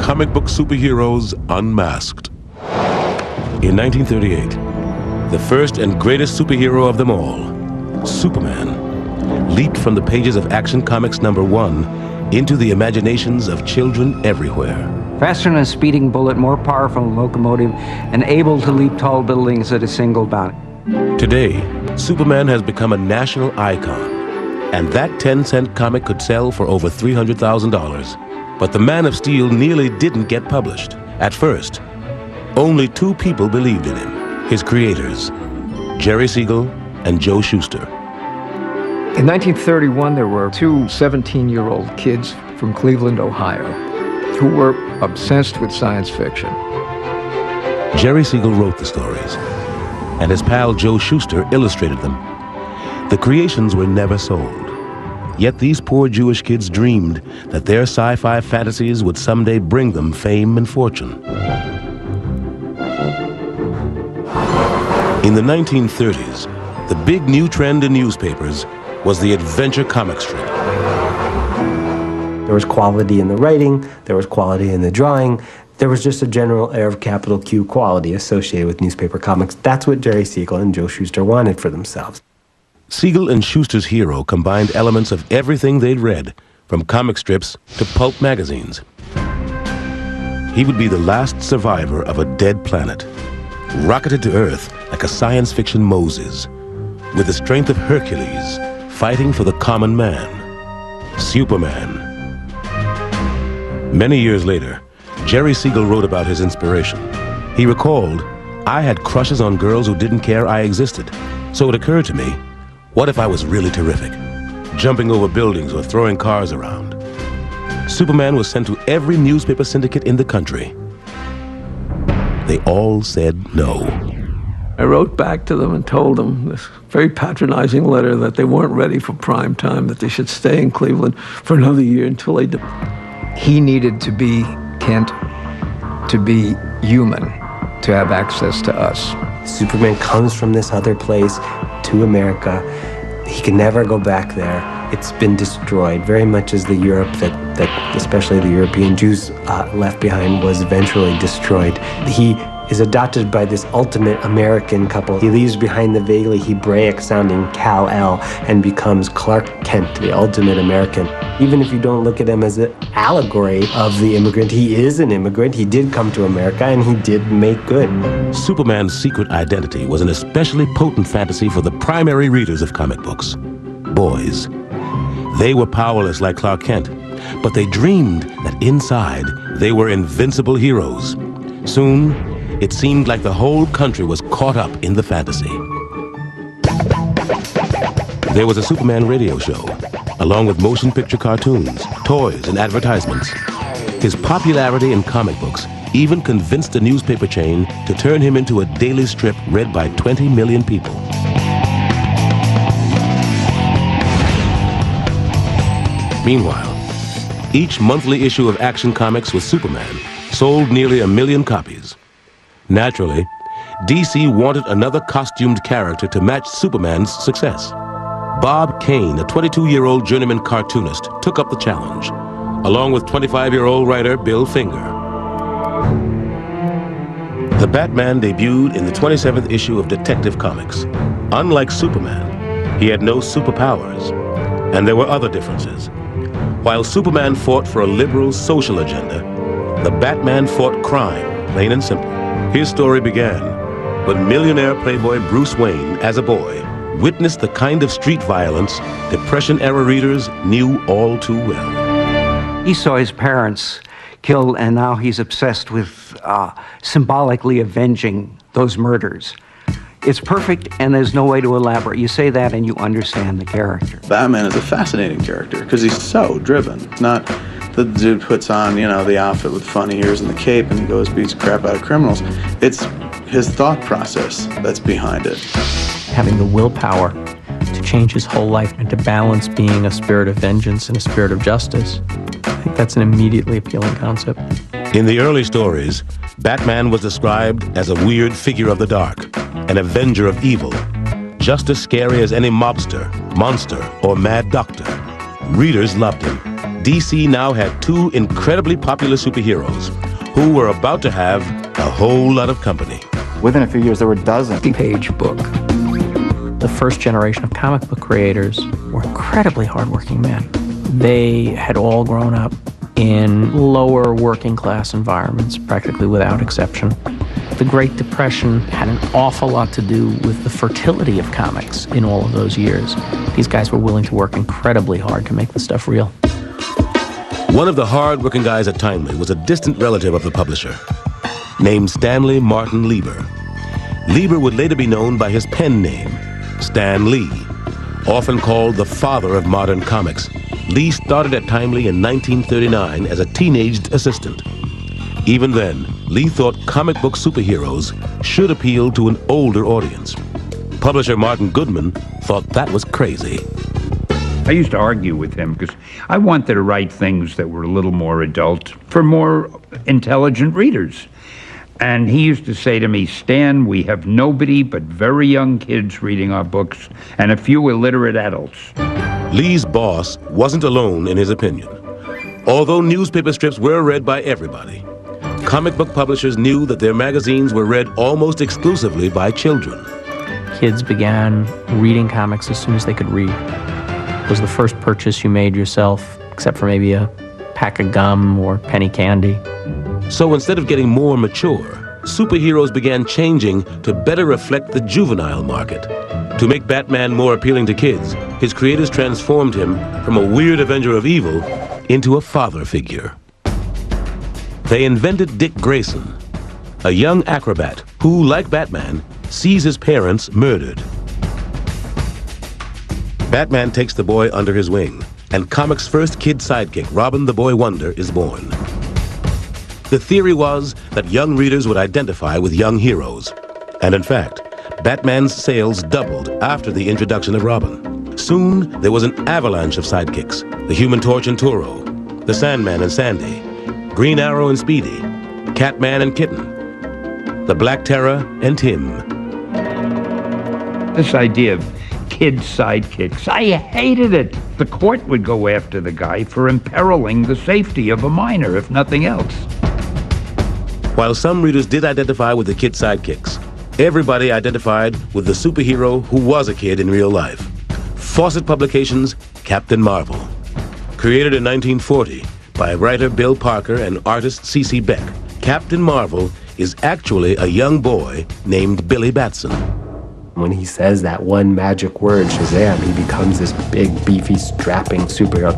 Comic book superheroes unmasked. In 1938, the first and greatest superhero of them all, Superman, leaped from the pages of Action Comics #1 into the imaginations of children everywhere. Faster than a speeding bullet, more powerful than a locomotive, and able to leap tall buildings at a single bound. Today, Superman has become a national icon, and that 10-cent comic could sell for over $300,000. But the Man of Steel nearly didn't get published. At first, only 2 people believed in him, his creators, Jerry Siegel and Joe Shuster. In 1931, there were 2 17-year-old kids from Cleveland, Ohio, who were obsessed with science fiction. Jerry Siegel wrote the stories, and his pal Joe Shuster illustrated them. The creations were never sold. Yet these poor Jewish kids dreamed that their sci-fi fantasies would someday bring them fame and fortune. In the 1930s, the big new trend in newspapers was the adventure comic strip. There was quality in the writing, there was quality in the drawing, there was just a general air of capital Q quality associated with newspaper comics. That's what Jerry Siegel and Joe Shuster wanted for themselves. Siegel and Shuster's hero combined elements of everything they'd read, from comic strips to pulp magazines. He would be the last survivor of a dead planet, rocketed to Earth like a science fiction Moses, with the strength of Hercules, fighting for the common man, Superman. Many years later, Jerry Siegel wrote about his inspiration. He recalled, "I had crushes on girls who didn't care I existed, so it occurred to me, what if I was really terrific, jumping over buildings or throwing cars around?" Superman was sent to every newspaper syndicate in the country. They all said no. I wrote back to them and told them this very patronizing letter that they weren't ready for prime time, that they should stay in Cleveland for another year until they... He needed to be, Kent, to be human, to have access to us. Superman comes from this other place to America. He can never go back there. It's been destroyed, very much as the Europe that especially the European Jews left behind was eventually destroyed. He is adopted by this ultimate American couple. He leaves behind the vaguely Hebraic-sounding Kal-El and becomes Clark Kent, the ultimate American. Even if you don't look at him as an allegory of the immigrant, he is an immigrant. He did come to America, and he did make good. Superman's secret identity was an especially potent fantasy for the primary readers of comic books, boys. They were powerless like Clark Kent, but they dreamed that inside they were invincible heroes. Soon, it seemed like the whole country was caught up in the fantasy. There was a Superman radio show, along with motion picture cartoons, toys, and advertisements. His popularity in comic books even convinced a newspaper chain to turn him into a daily strip read by 20 million people. Meanwhile, each monthly issue of Action Comics with Superman sold nearly 1 million copies. Naturally, DC wanted another costumed character to match Superman's success. Bob Kane, a 22-year-old journeyman cartoonist, took up the challenge, along with 25-year-old writer Bill Finger. The Batman debuted in the 27th issue of Detective Comics. Unlike Superman, he had no superpowers, and there were other differences. While Superman fought for a liberal social agenda, the Batman fought crime, plain and simple. His story began when millionaire playboy Bruce Wayne, as a boy, witnessed the kind of street violence Depression-era readers knew all too well. He saw his parents killed, and now he's obsessed with symbolically avenging those murders. It's perfect, and there's no way to elaborate. You say that, and you understand the character. Batman is a fascinating character because he's so driven. Not the dude puts on, the outfit with funny ears and the cape and he goes beats the crap out of criminals. It's his thought process that's behind it. Having the willpower to change his whole life and to balance being a spirit of vengeance and a spirit of justice, I think that's an immediately appealing concept. In the early stories, Batman was described as a weird figure of the dark, an avenger of evil, just as scary as any mobster, monster, or mad doctor. Readers loved him. DC now had 2 incredibly popular superheroes who were about to have a whole lot of company. Within a few years, there were dozens. Page book. The first generation of comic book creators were incredibly hardworking men. They had all grown up in lower working class environments, practically without exception. The Great Depression had an awful lot to do with the fertility of comics in all of those years. These guys were willing to work incredibly hard to make the stuff real. One of the hard-working guys at Timely was a distant relative of the publisher, named Stanley Martin Lieber. Lieber would later be known by his pen name, Stan Lee. Often called the father of modern comics, Lee started at Timely in 1939 as a teenaged assistant. Even then, Lee thought comic book superheroes should appeal to an older audience. Publisher Martin Goodman thought that was crazy. I used to argue with him because I wanted to write things that were a little more adult for more intelligent readers. And he used to say to me, Stan, we have nobody but very young kids reading our books and a few illiterate adults. Lee's boss wasn't alone in his opinion. Although newspaper strips were read by everybody, comic book publishers knew that their magazines were read almost exclusively by children. Kids began reading comics as soon as they could read. It was the first purchase you made yourself, except for maybe a pack of gum or penny candy. So instead of getting more mature, superheroes began changing to better reflect the juvenile market. To make Batman more appealing to kids, his creators transformed him from a weird avenger of evil into a father figure. They invented Dick Grayson, a young acrobat who, like Batman, sees his parents murdered. Batman takes the boy under his wing, and comics' first kid sidekick, Robin the Boy Wonder, is born. The theory was that young readers would identify with young heroes. And in fact, Batman's sales doubled after the introduction of Robin. Soon, there was an avalanche of sidekicks: the Human Torch and Toro, the Sandman and Sandy, Green Arrow and Speedy, Catman and Kitten, the Black Terror and Tim. This idea of kid sidekicks, I hated it. The court would go after the guy for imperiling the safety of a minor, if nothing else. While some readers did identify with the kid sidekicks, everybody identified with the superhero who was a kid in real life. Fawcett Publications' Captain Marvel. Created in 1940 by writer Bill Parker and artist C.C. Beck, Captain Marvel is actually a young boy named Billy Batson. When he says that one magic word, Shazam, he becomes this big, beefy, strapping superhero.